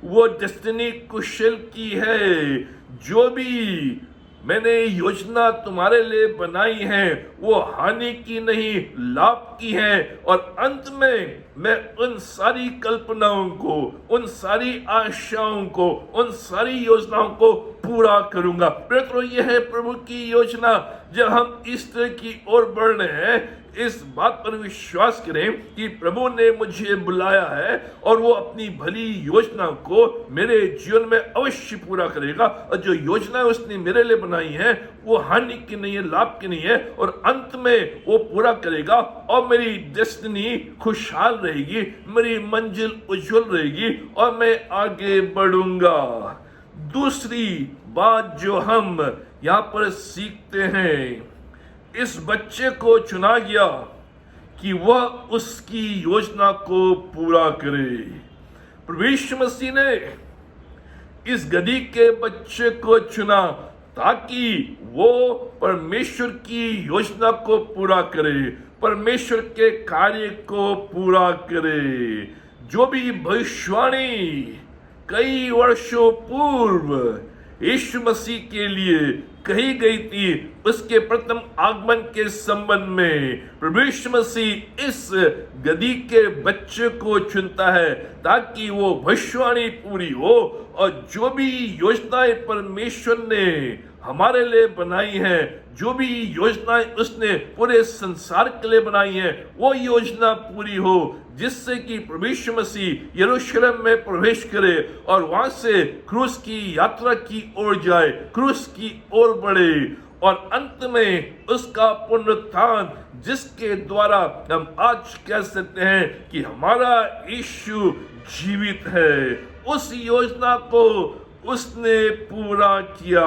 वो डेस्टिनी कुशल की है। जो भी मैंने योजना तुम्हारे लिए बनाई है वो हानि की नहीं लाभ की है, और अंत में मैं उन सारी कल्पनाओं को, उन सारी आशाओं को, उन सारी योजनाओं को पूरा करूंगा। मित्रों, यह है प्रभु की योजना। जब हम इस तरह की ओर बढ़ रहे हैं, इस बात पर विश्वास करें कि प्रभु ने मुझे बुलाया है और वो अपनी भली योजना को मेरे जीवन में अवश्य पूरा करेगा, और जो योजना उसने मेरे लिए बनाई है वो हानि की नहीं है, लाभ की नहीं है, और अंत में वो पूरा करेगा और मेरी डेस्टिनी खुशहाल रहेगी, मेरी मंजिल उज्जवल रहेगी और मैं आगे बढ़ूंगा। दूसरी बात जो हम यहाँ पर सीखते हैं, इस बच्चे को चुना गया कि वह उसकी योजना को पूरा करे। प्रभु यीशु मसीह ने इस गधी के बच्चे को चुना ताकि वो परमेश्वर की योजना को पूरा करे, परमेश्वर के कार्य को पूरा करे। जो भी भविष्यवाणी कई वर्षों पूर्व यीशु मसीह के लिए कही गई थी उसके प्रथम आगमन के संबंध में प्रभु यीशु मसीह इस गदही के बच्चे को चुनता है ताकि वो भविष्यवाणी पूरी हो और जो भी योजनाएं परमेश्वर ने हमारे लिए बनाई है, जो भी योजनाएं उसने पूरे संसार के लिए बनाई है, वो योजना पूरी हो, जिससे कि प्रभु यीशु मसीह यरूशलेम में प्रवेश करे और वहां से क्रूस की यात्रा की ओर जाए, क्रूस की ओर बढ़े और अंत में उसका पुनरुत्थान, जिसके द्वारा हम आज कह सकते हैं कि हमारा यीशु जीवित है। उस योजना को उसने पूरा किया।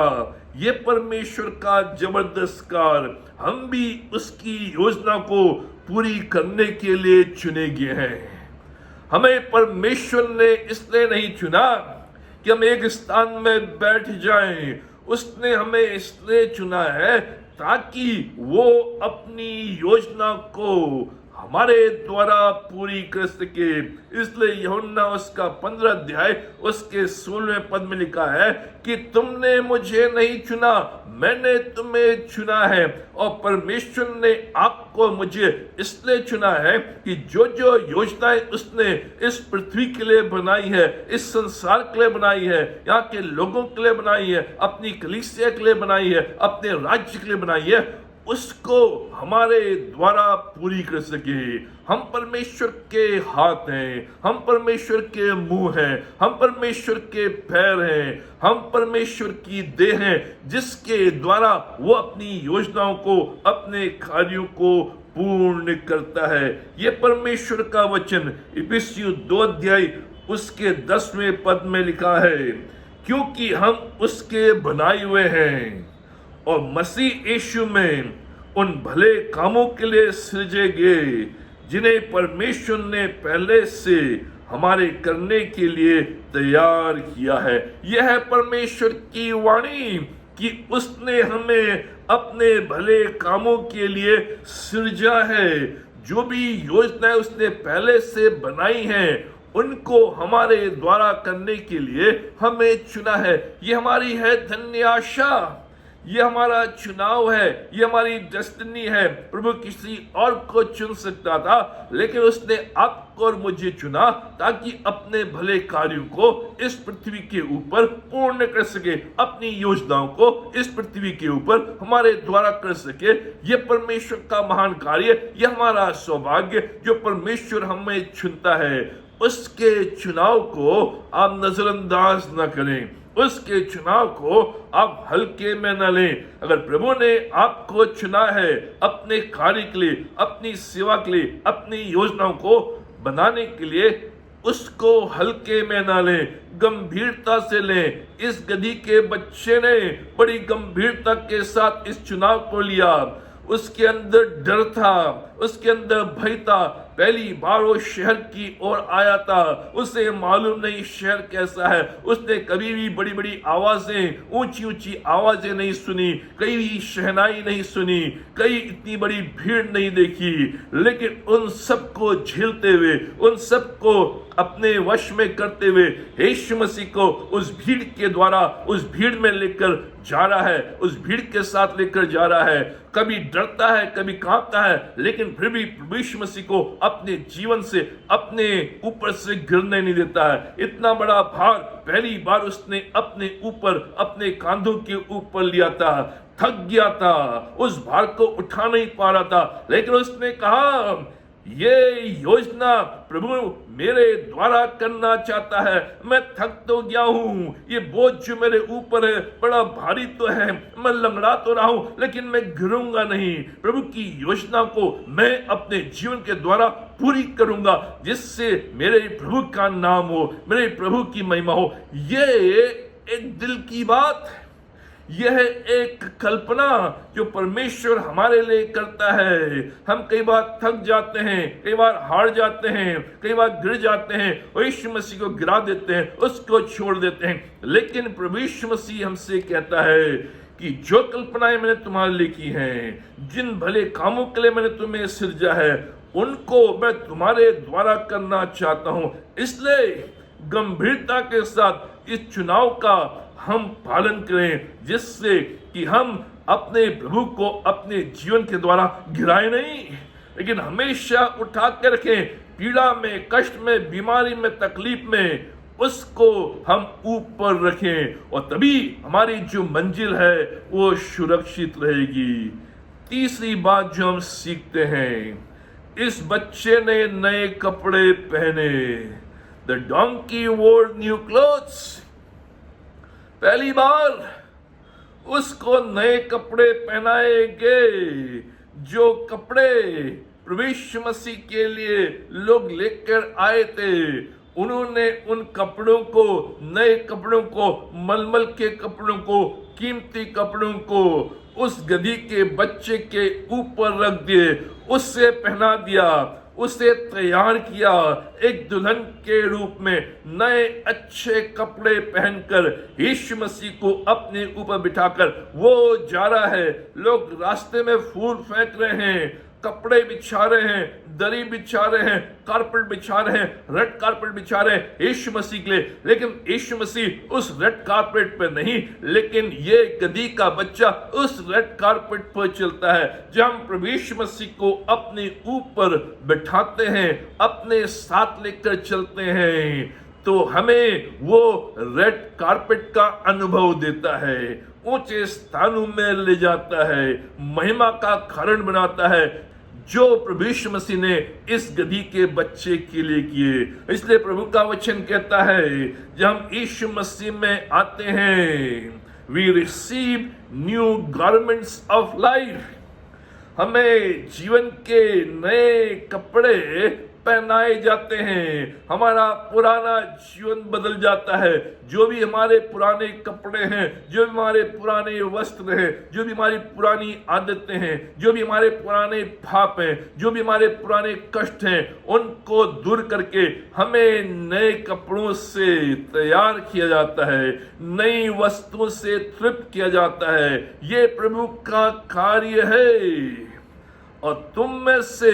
ये परमेश्वर का जबरदस्त कार्य, हम भी उसकी योजना को पूरी करने के लिए चुने गए हैं। हमें परमेश्वर ने इसलिए नहीं चुना कि हम एक स्थान में बैठ जाएं, उसने हमें इसलिए चुना है ताकि वो अपनी योजना को हमारे द्वारा पूरी कर सके। इसलिए यूहन्ना उसका 15 अध्याय उसके 16वें पद में लिखा है कि तुमने मुझे नहीं चुना, मैंने तुम्हें चुना है। और परमेश्वर ने आपको मुझे इसलिए चुना है कि जो जो योजनाएं उसने इस पृथ्वी के लिए बनाई है, इस संसार के लिए बनाई है, यहाँ के लोगों के लिए बनाई है, अपनी कलीसिया के लिए बनाई है, अपने राज्य के लिए बनाई है, उसको हमारे द्वारा पूरी कर सके। हम परमेश्वर के हाथ हैं, हम परमेश्वर के मुंह हैं, हम परमेश्वर के पैर हैं, हम परमेश्वर की देह हैं, जिसके द्वारा वो अपनी योजनाओं को, अपने कार्यों को पूर्ण करता है। ये परमेश्वर का वचन इफिसियों 2 अध्याय उसके 10वें पद में लिखा है, क्योंकि हम उसके बनाए हुए हैं और मसीह यीशु में उन भले कामों के लिए सृजे गए जिन्हें परमेश्वर ने पहले से हमारे करने के लिए तैयार किया है। यह है परमेश्वर की वाणी कि उसने हमें अपने भले कामों के लिए सृजा है। जो भी योजनाएं उसने पहले से बनाई हैं, उनको हमारे द्वारा करने के लिए हमें चुना है। ये हमारी है धन्य आशा, ये हमारा चुनाव है, ये हमारी डेस्टिनी है। प्रभु किसी और को चुन सकता था, लेकिन उसने आपको और मुझे चुना ताकि अपने भले कार्यों को इस पृथ्वी के ऊपर पूर्ण कर सके, अपनी योजनाओं को इस पृथ्वी के ऊपर हमारे द्वारा कर सके। ये परमेश्वर का महान कार्य, ये हमारा सौभाग्य जो परमेश्वर हमें चुनता है। उसके चुनाव को आप नजरअंदाज न करें, उसके चुनाव को आप हल्के में न लें। अगर प्रभु ने आपको चुना है अपने कार्य के लिए, अपनी सेवा के लिए, अपनी योजनाओं को बनाने के लिए, उसको हल्के में ना लें, गंभीरता से लें। इस गदही के बच्चे ने बड़ी गंभीरता के साथ इस चुनाव को लिया। उसके अंदर डर था, उसके अंदर भय था। पहली बार वो शहर की ओर आया था, उसे मालूम नहीं शहर कैसा है। उसने कभी भी बड़ी बड़ी आवाजें, ऊंची ऊंची आवाजें नहीं सुनी, कई शहनाई नहीं सुनी, कई इतनी बड़ी भीड़ नहीं देखी। लेकिन उन सबको झेलते हुए, उन सबको अपने वश में करते हुए यीशु मसीह को उस भीड़ के द्वारा उस भीड़ में लेकर जा रहा है, उस भीड़ के साथ लेकर जा रहा है। कभी डरता है, कभी कांपता है, लेकिन फिर भी यीशु मसीह को अपने जीवन से, अपने ऊपर से गिरने नहीं देता है। इतना बड़ा भार पहली बार उसने अपने ऊपर, अपने कांधों के ऊपर लिया था। थक गया था, उस भार को उठा नहीं पा रहा था, लेकिन उसने कहा ये योजना प्रभु मेरे द्वारा करना चाहता है। मैं थक तो गया हूँ, ये बोझ जो मेरे ऊपर है बड़ा भारी तो है, मैं लंगड़ा तो रहा हूँ, लेकिन मैं गिरूंगा नहीं। प्रभु की योजना को मैं अपने जीवन के द्वारा पूरी करूंगा, जिससे मेरे प्रभु का नाम हो, मेरे प्रभु की महिमा हो। ये एक दिल की बात है, यह एक कल्पना जो परमेश्वर हमारे लिए करता है। हम कई बार थक जाते हैं, कई बार हार जाते हैं, कई बार गिर जाते हैं और यीशु मसीह को गिरा देते हैं, उसको छोड़ देते हैं। लेकिन प्रभु यीशु मसीह हमसे कहता है कि जो कल्पनाएं मैंने तुम्हारे लिए की हैं, जिन भले कामों के लिए मैंने तुम्हें सृजा है, उनको मैं तुम्हारे द्वारा करना चाहता हूं। इसलिए गंभीरता के साथ इस चुनाव का हम पालन करें, जिससे कि हम अपने प्रभु को अपने जीवन के द्वारा गिराए नहीं, लेकिन हमेशा उठा के रखें। पीड़ा में, कष्ट में, बीमारी में, तकलीफ में उसको हम ऊपर रखें, और तभी हमारी जो मंजिल है वो सुरक्षित रहेगी। तीसरी बात जो हम सीखते हैं, इस बच्चे ने नए कपड़े पहने। द डोंकी वोर न्यू क्लोथ्स। पहली बार उसको नए कपड़े पहनाए गए। जो कपड़े प्रभु यीशु मसीह के लिए लोग लेकर आए थे, उन्होंने उन कपड़ों को, नए कपड़ों को, मलमल के कपड़ों को, कीमती कपड़ों को उस गधी के बच्चे के ऊपर रख दिए, उससे पहना दिया, उसे तैयार किया। एक दुल्हन के रूप में नए अच्छे कपड़े पहनकर यीशु मसीह को अपने ऊपर बिठाकर वो जा रहा है। लोग रास्ते में फूल फेंक रहे हैं, कपड़े बिछा रहे हैं, दरी बिछा रहे हैं, कारपेट बिछा रहे हैं, रेड कारपेट बिछा रहे हैं यीशु मसीह के लिए, लेकिन यीशु मसीह उस रेड कारपेट पर नहीं, लेकिन ये गधी का बच्चा उस रेड कारपेट पर चलता है। जब हम प्रभु यीशु मसीह को अपने ऊपर बिठाते हैं, अपने साथ लेकर चलते हैं, तो हमें वो रेड कारपेट का अनुभव देता है, ऊंचे स्थानों में ले जाता है, महिमा का कारण बनाता है, जो प्रभु यीशु मसीह ने इस गधी के बच्चे के लिए किए। इसलिए प्रभु का वचन कहता है, जब हम यीशु मसीह में आते हैं, we receive new garments of life. हमें जीवन के नए कपड़े पहनाए जाते हैं, हमारा पुराना जीवन बदल जाता है। जो भी हमारे पुराने कपड़े हैं, जो भी हमारे पुराने वस्त्र हैं, जो भी हमारी पुरानी आदतें हैं, जो भी हमारे पुराने पाप हैं, जो भी हमारे पुराने कष्ट हैं, उनको दूर करके हमें नए कपड़ों से तैयार किया जाता है, नई वस्तुओं से तृप्त किया जाता है। ये प्रभु का कार्य है। और तुम में से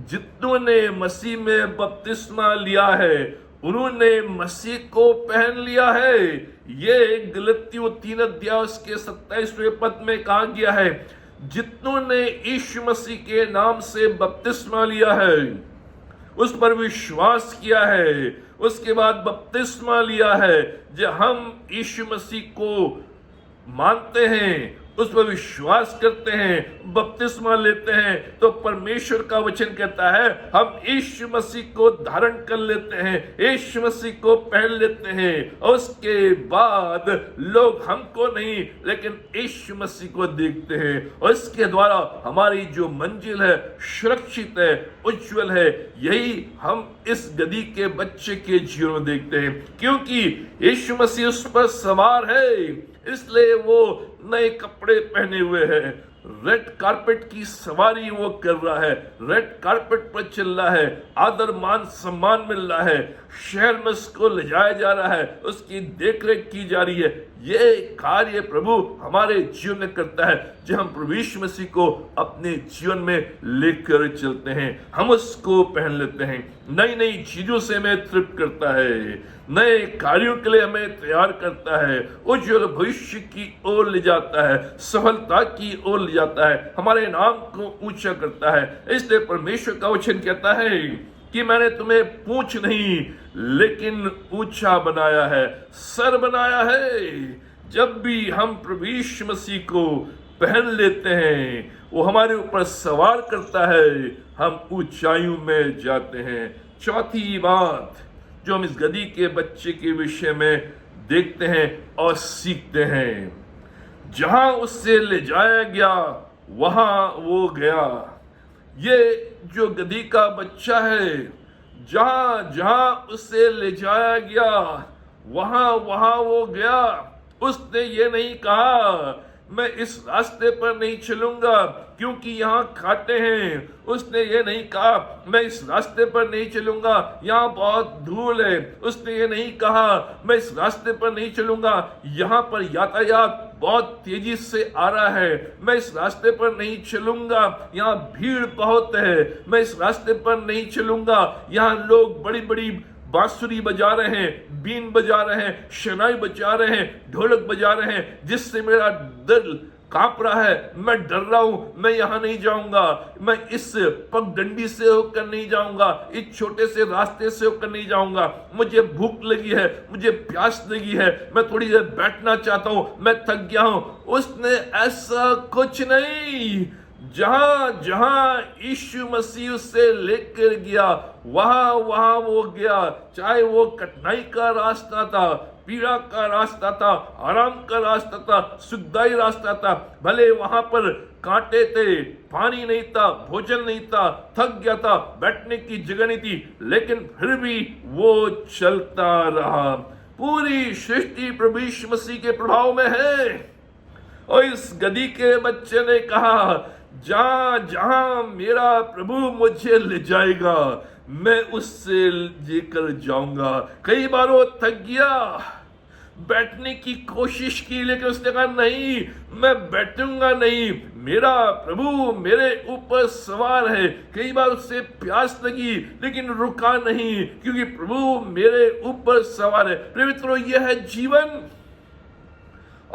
जितनों ने मसीह में बपतिस्मा लिया है, उन्होंने मसीह को पहन लिया है। ये गलतियों 3 अध्याय के 27वें पद में कहा गया है, जितनों ने यीशु मसीह के नाम से बपतिस्मा लिया है, उस पर विश्वास किया है, उसके बाद बपतिस्मा लिया है। जब हम यीशु मसीह को मानते हैं, उस पर विश्वास करते हैं, बपतिस्मा लेते हैं, तो परमेश्वर का वचन कहता है हम यीशु मसीह को धारण कर लेते हैं, यीशु मसीह को पहन लेते हैं। और उसके बाद लोग हमको नहीं, लेकिन यीशु मसीह को देखते हैं, और इसके द्वारा हमारी जो मंजिल है सुरक्षित है, उज्जवल है। यही हम इस गधी के बच्चे के जीवन में देखते हैं, क्योंकि यीशु मसीह उस पर सवार है, इसलिए वो नए कपड़े पहने हुए हैं। रेड कारपेट की सवारी वो कर रहा है, रेड कारपेट पर चल रहा है, आदर मान सम्मान मिल रहा है, शहर में उसको ले जाया जा रहा है, उसकी देखरेख की जा रही है। ये कार्य प्रभु हमारे जीवन में करता है, जब हम प्रभु यीशु मसीह को अपने जीवन में लेकर चलते हैं, हम उसको पहन लेते हैं। नई नई चीजों से हमें तृप्त करता है, नए कार्यों के लिए हमें तैयार करता है, उज्जवल भविष्य की ओर ले जाता है, सफलता की ओर ले जाता है, हमारे नाम को ऊंचा करता है। इसलिए परमेश्वर का वचन कहता है कि मैंने तुम्हें पूंछ नहीं लेकिन ऊंचा बनाया है, सर बनाया है। जब भी हम प्रभु यीशु मसीह को पहन लेते हैं, वो हमारे ऊपर सवार करता है, हम ऊंचाइयों में जाते हैं। चौथी बात जो हम इस गधी के बच्चे के विषय में देखते हैं और सीखते हैं, जहां उससे ले जाया गया वहां वो गया। ये जो गधी का बच्चा है, जहां जहां उसे ले जाया गया वहां वहां वो गया। उसने ये नहीं कहा मैं इस रास्ते पर नहीं चलूंगा क्योंकि यहाँ कांटे हैं। उसने ये नहीं कहा मैं इस रास्ते पर नहीं चलूंगा, यहाँ बहुत धूल है। उसने ये नहीं कहा मैं इस रास्ते पर नहीं चलूंगा, यहाँ पर यातायात बहुत तेजी से आ रहा है। मैं इस रास्ते पर नहीं चलूंगा, यहाँ भीड़ बहुत है। मैं इस रास्ते पर नहीं चलूंगा, यहाँ लोग बड़ी बड़ी बांसुरी बजा रहे हैं, बीन बजा रहे हैं, शनाई बजा रहे हैं, ढोलक बजा रहे हैं, जिससे मेरा दिल कांप रहा है, मैं डर रहा हूं, मैं यहां नहीं जाऊंगा, मैं इस पगडंडी से होकर नहीं जाऊंगा, इस छोटे से रास्ते से होकर नहीं जाऊंगा, मुझे भूख लगी है, मुझे प्यास लगी है, मैं थोड़ी देर बैठना चाहता हूं, मैं थक गया हूं। उसने ऐसा कुछ नहीं। जहां जहां यीशु मसीह उसे लेकर गया, वहां वहां वो गया। चाहे वो कठिनाई का रास्ता था, पीड़ा का रास्ता था, आराम का रास्ता था, सुखदायी रास्ता था, भले वहां पर कांटे थे, पानी नहीं था, भोजन नहीं था, थक गया था, बैठने की जगह नहीं थी, लेकिन फिर भी वो चलता रहा। पूरी सृष्टि प्रभु यीशु मसीह के प्रभाव में है। और इस गधी के बच्चे ने कहा, जहां जहां मेरा प्रभु मुझे ले जाएगा, मैं उससे लेकर जाऊंगा। कई बार वो थक गया, बैठने की कोशिश की, लेकिन उसने कहा नहीं, मैं बैठूंगा नहीं, मेरा प्रभु मेरे ऊपर सवार है। कई बार उससे प्यास लगी, लेकिन रुका नहीं, क्योंकि प्रभु मेरे ऊपर सवार है। प्रिय यह है जीवन।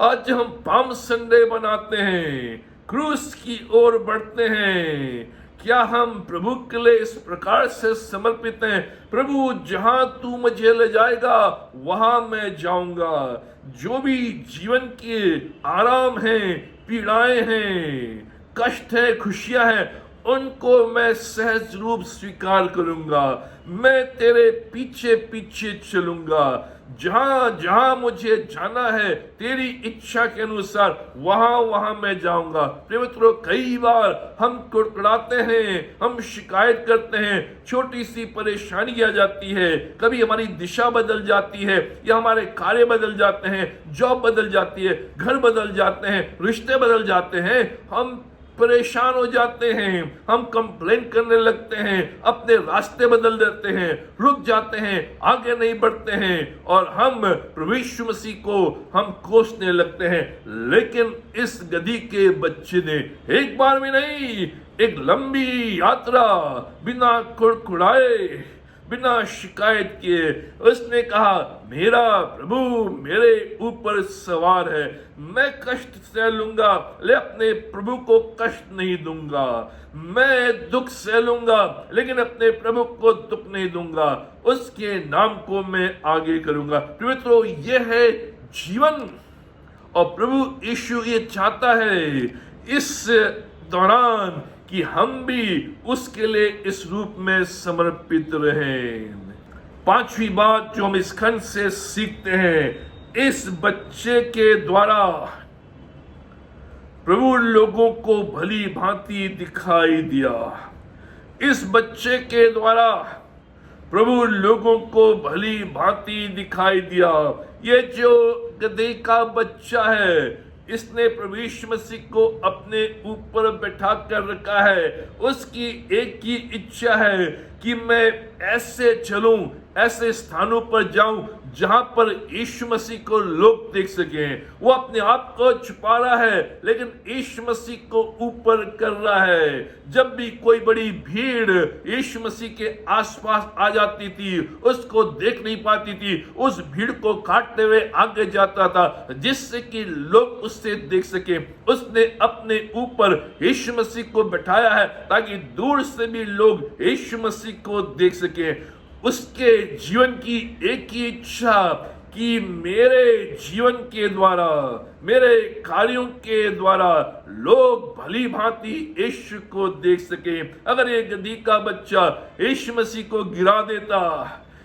आज हम पाम संडे बनाते हैं, क्रूस की ओर बढ़ते हैं। क्या हम प्रभु के लिए इस प्रकार से समर्पित हैं, प्रभु जहां तू मुझे ले जाएगा वहां मैं जाऊंगा। जो भी जीवन के आराम हैं, पीड़ाएं हैं, कष्ट है, खुशियां हैं, उनको मैं सहज रूप स्वीकार करूंगा। मैं तेरे पीछे पीछे चलूंगा। जहां जहां मुझे जाना है तेरी इच्छा के अनुसार, वहां वहां मैं जाऊंगा। प्रिय मित्रों, कई बार हम कुड़कुड़ाते हैं, हम शिकायत करते हैं, छोटी सी परेशानी आ जाती है, कभी हमारी दिशा बदल जाती है, या हमारे कार्य बदल जाते हैं, जॉब बदल जाती है, घर बदल जाते हैं, रिश्ते बदल जाते हैं, हम परेशान हो जाते हैं, हम कंप्लेन करने लगते हैं, अपने रास्ते बदल देते हैं, रुक जाते हैं, आगे नहीं बढ़ते हैं, और हम प्रभु यीशु मसीह को हम कोसने लगते हैं। लेकिन इस गधी के बच्चे ने एक बार भी नहीं, एक लंबी यात्रा बिना कुड़कुड़ाए, बिना शिकायत किए, उसने कहा, मेरा प्रभु मेरे ऊपर सवार है, मैं कष्ट सह लूंगा, ले अपने प्रभु को कष्ट नहीं दूंगा। मैं दुख सह लूंगा, लेकिन अपने प्रभु को दुख नहीं दूंगा। उसके नाम को मैं आगे करूंगा। मित्रों, यह है जीवन, और प्रभु यीशु ये चाहता है इस दौरान कि हम भी उसके लिए इस रूप में समर्पित रहें। पांचवी बात जो हम इस खंड से सीखते हैं, इस बच्चे के द्वारा प्रभु लोगों को भली भांति दिखाई दिया। इस बच्चे के द्वारा प्रभु लोगों को भली भांति दिखाई दिया। ये जो गधे का बच्चा है, इसने प्रभु यीशु मसीह को अपने ऊपर बैठा कर रखा है। उसकी एक ही इच्छा है कि मैं ऐसे चलूं, ऐसे स्थानों पर जाऊं जहां पर यीशु मसीह को लोग देख सकें। वो अपने आप को छुपा रहा है, लेकिन यीशु मसीह को ऊपर कर रहा है। जब भी कोई बड़ी भीड़ यीशु मसीह के आसपास आ जाती थी, उसको देख नहीं पाती थी, उस भीड़ को काटते हुए आगे जाता था, जिससे कि लोग उससे देख सके। उसने अपने ऊपर यीशु मसीह को बैठाया है ताकि दूर से भी लोग यीशु मसीह को देख सके। उसके जीवन की एक ही इच्छा कि मेरे जीवन के द्वारा, मेरे कार्यों के द्वारा लोग भली भांति यीशु को देख सके। अगर ये गधी का बच्चा यीशु मसीह को गिरा देता,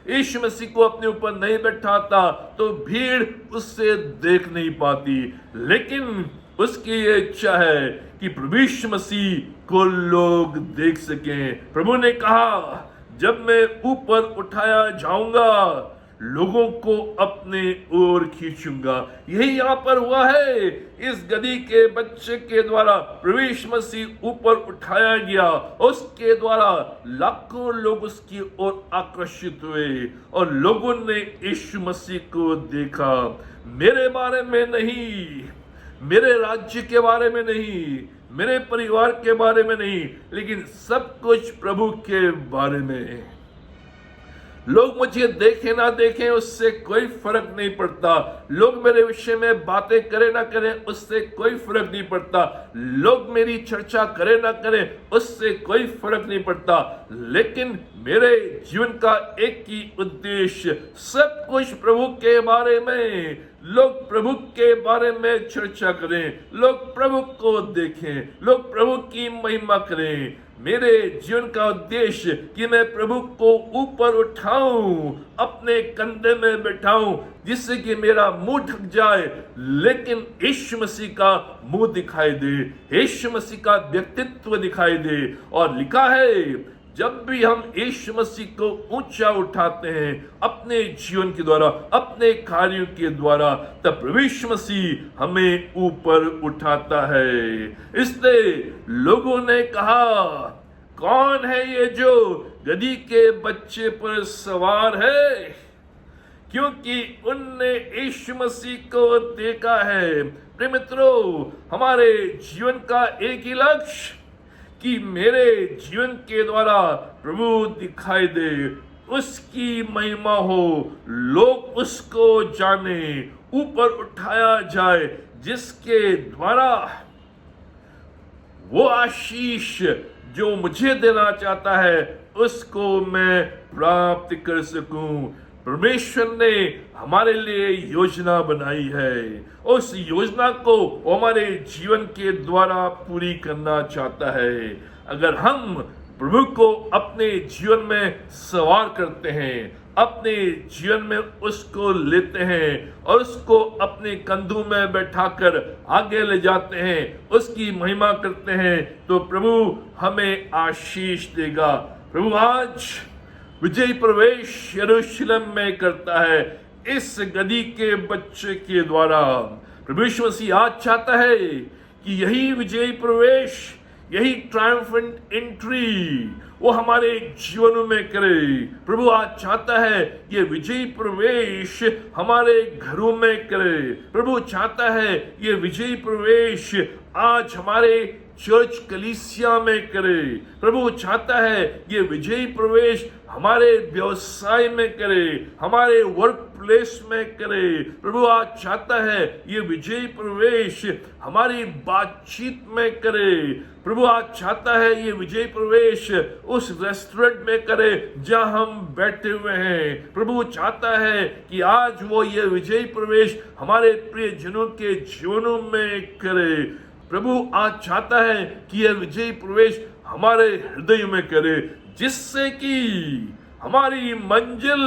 यीशु मसीह को अपने ऊपर नहीं बैठाता, तो भीड़ उससे देख नहीं पाती। लेकिन उसकी ये इच्छा है कि प्रभु यीशु मसीह को लोग देख सकें। प्रभु ने कहा, जब मैं ऊपर उठाया जाऊंगा, लोगों को अपने ओर खींचूंगा। यही यहां पर हुआ है। इस गधी के बच्चे के द्वारा प्रभु यीशु मसीह ऊपर उठाया गया, उसके द्वारा लाखों लोग उसकी ओर आकर्षित हुए, और लोगों ने यीशु मसीह को देखा। मेरे बारे में नहीं, मेरे राज्य के बारे में नहीं, मेरे परिवार के बारे में नहीं, लेकिन सब कुछ प्रभु के बारे में। लोग मुझे देखें ना देखें उससे कोई फर्क नहीं पड़ता, लोग मेरे विषय में बातें करें ना करें उससे कोई फर्क नहीं पड़ता, लोग मेरी चर्चा करें ना करें उससे कोई फर्क नहीं पड़ता, लेकिन मेरे जीवन का एक ही उद्देश्य, सब कुछ प्रभु के बारे में, लोग प्रभु के बारे में चर्चा करें, लोग प्रभु को देखें, लोग प्रभु की महिमा करें। मेरे जीवन का उद्देश्य कि मैं प्रभु को ऊपर उठाऊं, अपने कंधे में बैठाऊं, जिससे कि मेरा मुंह ढक जाए लेकिन यीशु मसीह का मुंह दिखाई दे, यीशु मसीह का व्यक्तित्व दिखाई दे। और लिखा है जब भी हम यीशु मसीह को ऊंचा उठाते हैं अपने जीवन के द्वारा, अपने कार्यों के द्वारा, तब प्रभु यीशु मसीह हमें ऊपर उठाता है। इसलिए लोगों ने कहा, कौन है ये जो गधी के बच्चे पर सवार है? क्योंकि उनने यीशु मसीह को देखा है। प्रिय मित्रों, हमारे जीवन का एक ही लक्ष्य कि मेरे जीवन के द्वारा प्रभु दिखाई दे, उसकी महिमा हो, लोग उसको जाने, ऊपर उठाया जाए, जिसके द्वारा वो आशीष जो मुझे देना चाहता है उसको मैं प्राप्त कर सकूं। परमेश्वर ने हमारे लिए योजना बनाई है, उस योजना को हमारे जीवन के द्वारा पूरी करना चाहता है। अगर हम प्रभु को अपने जीवन में सवार करते हैं, अपने जीवन में उसको लेते हैं और उसको अपने कंधों में बैठाकर आगे ले जाते हैं, उसकी महिमा करते हैं, तो प्रभु हमें आशीष देगा। प्रभु आज विजय प्रवेश यरूशलेम में करता है इस गधी के बच्चे के द्वारा। प्रभु यीशु मसीह आज चाहता है कि यही विजय प्रवेश, यही ट्रायम्फेंट एंट्री वो हमारे जीवनों में करे। प्रभु आज चाहता है ये विजयी प्रवेश हमारे घरों में करे। प्रभु चाहता है ये विजयी प्रवेश आज हमारे चर्च कलीसिया में करे। प्रभु चाहता है ये विजयी प्रवेश हमारे व्यवसाय में करे, हमारे वर्क प्लेस में करे। प्रभु आज चाहता है ये विजयी प्रवेश हमारी बातचीत में करे। प्रभु आज चाहता है ये विजयी प्रवेश उस रेस्टोरेंट में करे जहां हम बैठे हुए हैं। प्रभु चाहता है कि आज वो ये विजयी प्रवेश हमारे प्रिय जनों के जीवनों में करे। प्रभु आज चाहता है कि यह विजयी प्रवेश हमारे हृदय में करे, जिससे कि हमारी मंजिल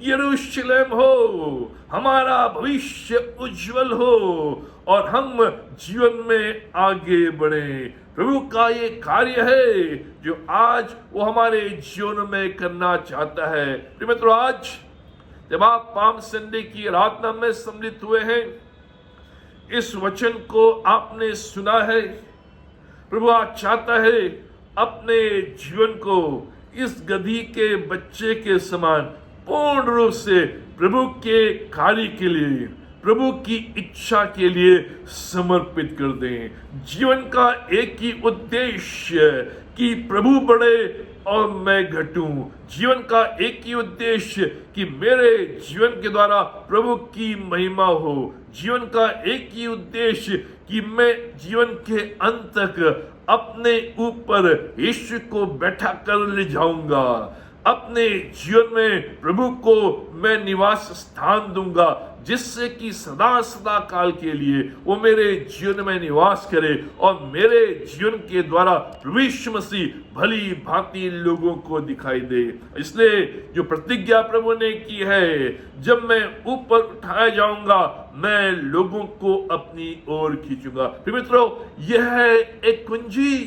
यरूशलेम हो, हमारा भविष्य उज्जवल हो और हम जीवन में आगे बढ़े। प्रभु का ये कार्य है जो आज वो हमारे जीवन में करना चाहता है। प्रिय मित्रों, आज जब आप पाम संडे की आराधना में सम्मिलित हुए हैं, इस वचन को आपने सुना है। प्रभु आज चाहता है अपने जीवन को इस गधी के बच्चे के समान पूर्ण रूप से प्रभु के कार्य के लिए, प्रभु की इच्छा के लिए समर्पित कर दें। जीवन का एक ही उद्देश्य कि प्रभु बढ़े और मैं घटूं। जीवन का एक ही उद्देश्य कि मेरे जीवन के द्वारा प्रभु की महिमा हो। जीवन का एक ही उद्देश्य कि मैं जीवन के अंत तक अपने ऊपर यीशु को बैठा कर ले जाऊंगा। अपने जीवन में प्रभु को मैं निवास स्थान दूंगा, जिससे कि सदा सदा काल के लिए वो मेरे जीवन में निवास करे और मेरे जीवन के द्वारा प्रभु यीशु मसीह भली भांति लोगों को दिखाई दे। इसलिए जो प्रतिज्ञा प्रभु ने की है, जब मैं ऊपर उठाया जाऊंगा मैं लोगों को अपनी ओर खींचूंगा। प्रिय मित्रों, यह है एक कुंजी।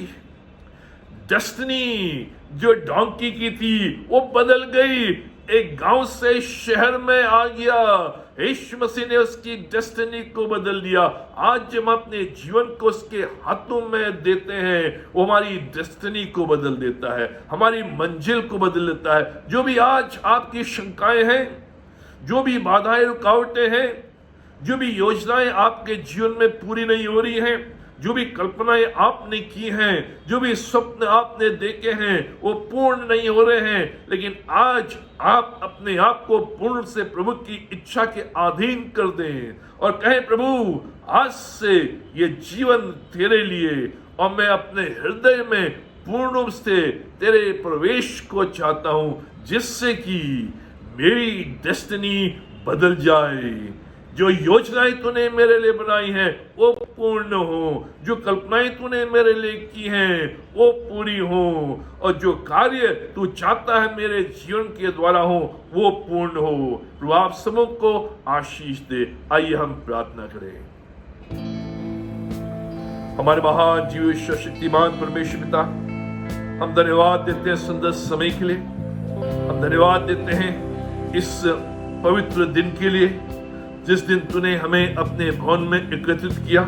डेस्टिनी जो डोंकी की थी वो बदल गई, एक गांव से शहर में आ गया। यीशु मसीह ने उसकी डेस्टिनी को बदल दिया। आज जब हम अपने जीवन को उसके हाथों में देते हैं, वो हमारी डेस्टिनी को बदल देता है, हमारी मंजिल को बदल देता है। जो भी आज आपकी शंकाएं हैं, जो भी बाधाएं रुकावटें हैं, जो भी योजनाएं आपके जीवन में पूरी नहीं हो रही हैं, जो भी कल्पनाएं आपने की हैं, जो भी स्वप्न आपने देखे हैं, वो पूर्ण नहीं हो रहे हैं, लेकिन आज आप अपने आप को पूर्ण से प्रभु की इच्छा के अधीन कर दें और कहें, प्रभु आज से ये जीवन तेरे लिए, और मैं अपने हृदय में पूर्ण रूप से तेरे प्रवेश को चाहता हूं, जिससे कि मेरी डेस्टिनी बदल जाए। जो योजनाएं तूने मेरे लिए बनाई हैं वो पूर्ण हो, जो कल्पनाएं तूने मेरे लिए की हैं वो पूरी हो, और जो कार्य तू चाहता है मेरे जीवन के द्वारा हो वो पूर्ण हो। प्रभु आप सबों को आशीष दे। आइए हम प्रार्थना करें। हमारे महान जीव शक्तिमान परमेश्वर पिता, हम धन्यवाद देते हैं सुंदर समय के लिए। हम धन्यवाद देते हैं इस पवित्र दिन के लिए, जिस दिन तूने हमें अपने भवन में एकत्रित किया,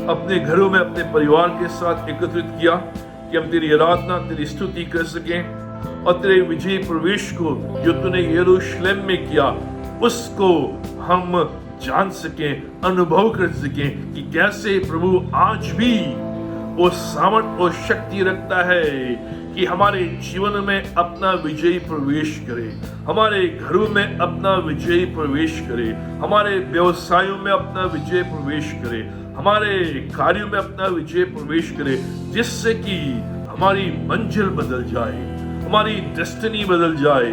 अपने घरों में अपने परिवार के साथ एकत्रित किया, कि हम तेरी आराधना, तेरी स्तुति कर सकें और तेरे विजयी प्रवेश को जो तूने यरूशलेम में किया उसको हम जान सकें, अनुभव कर सकें कि कैसे प्रभु आज भी वो सामर्थ और शक्ति रखता है कि हमारे जीवन में अपना विजयी प्रवेश करे, हमारे घरों में अपना विजयी प्रवेश करे, हमारे व्यवसायों में अपना विजय प्रवेश करे, हमारे कार्यों में अपना विजय प्रवेश करे, जिससे कि हमारी मंजिल बदल जाए, हमारी डेस्टिनी बदल जाए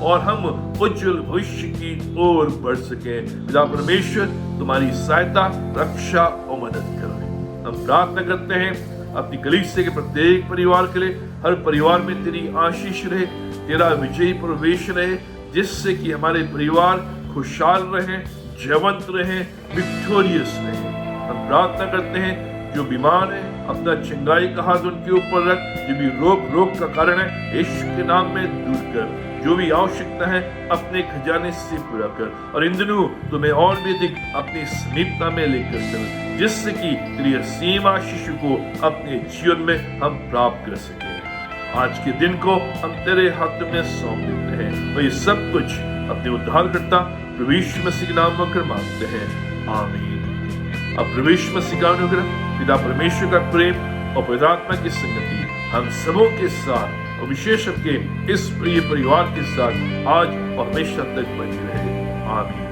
और हम उज्जवल भविष्य की ओर बढ़ सके। पिता परमेश्वर तुम्हारी सहायता, रक्षा और मदद करें। हम प्रार्थना करते हैं अपनी कलीसिया के प्रत्येक परिवार के लिए, हर परिवार में तेरी आशीष रहे, तेरा विजयी प्रवेश रहे, जिससे कि हमारे परिवार खुशहाल रहे, जयवंत रहे, विक्टोरियस रहे। हम प्रार्थना करते हैं जो बीमार है अपना चंगाई का हाथ उनके ऊपर रख, जो भी रोग का कारण है यीशु के नाम में दूर कर, जो भी आवश्यकता है अपने खजाने से पूरा कर, और इन दिनों तुम्हें और भी अधिक अपनी समीपता में लेकर चल, जिससे कि तेरी असीम आशीष को अपने जीवन में हम प्राप्त कर सके। आज के दिन को हम तेरे हाथ में सौंप देते हैं और ये सब कुछ अपने उद्धारकर्ता प्रभु यीशु मसीह के नाम में मांगते हैं, आमीन। अब प्रभु यीशु मसीह का अनुग्रह, पिता परमेश्वर का प्रेम और पवित्र आत्मा की संगति हम सबों के साथ और विशेष के इस प्रिय परिवार के साथ आज और हमेशा तक बनी रहे, आमीन।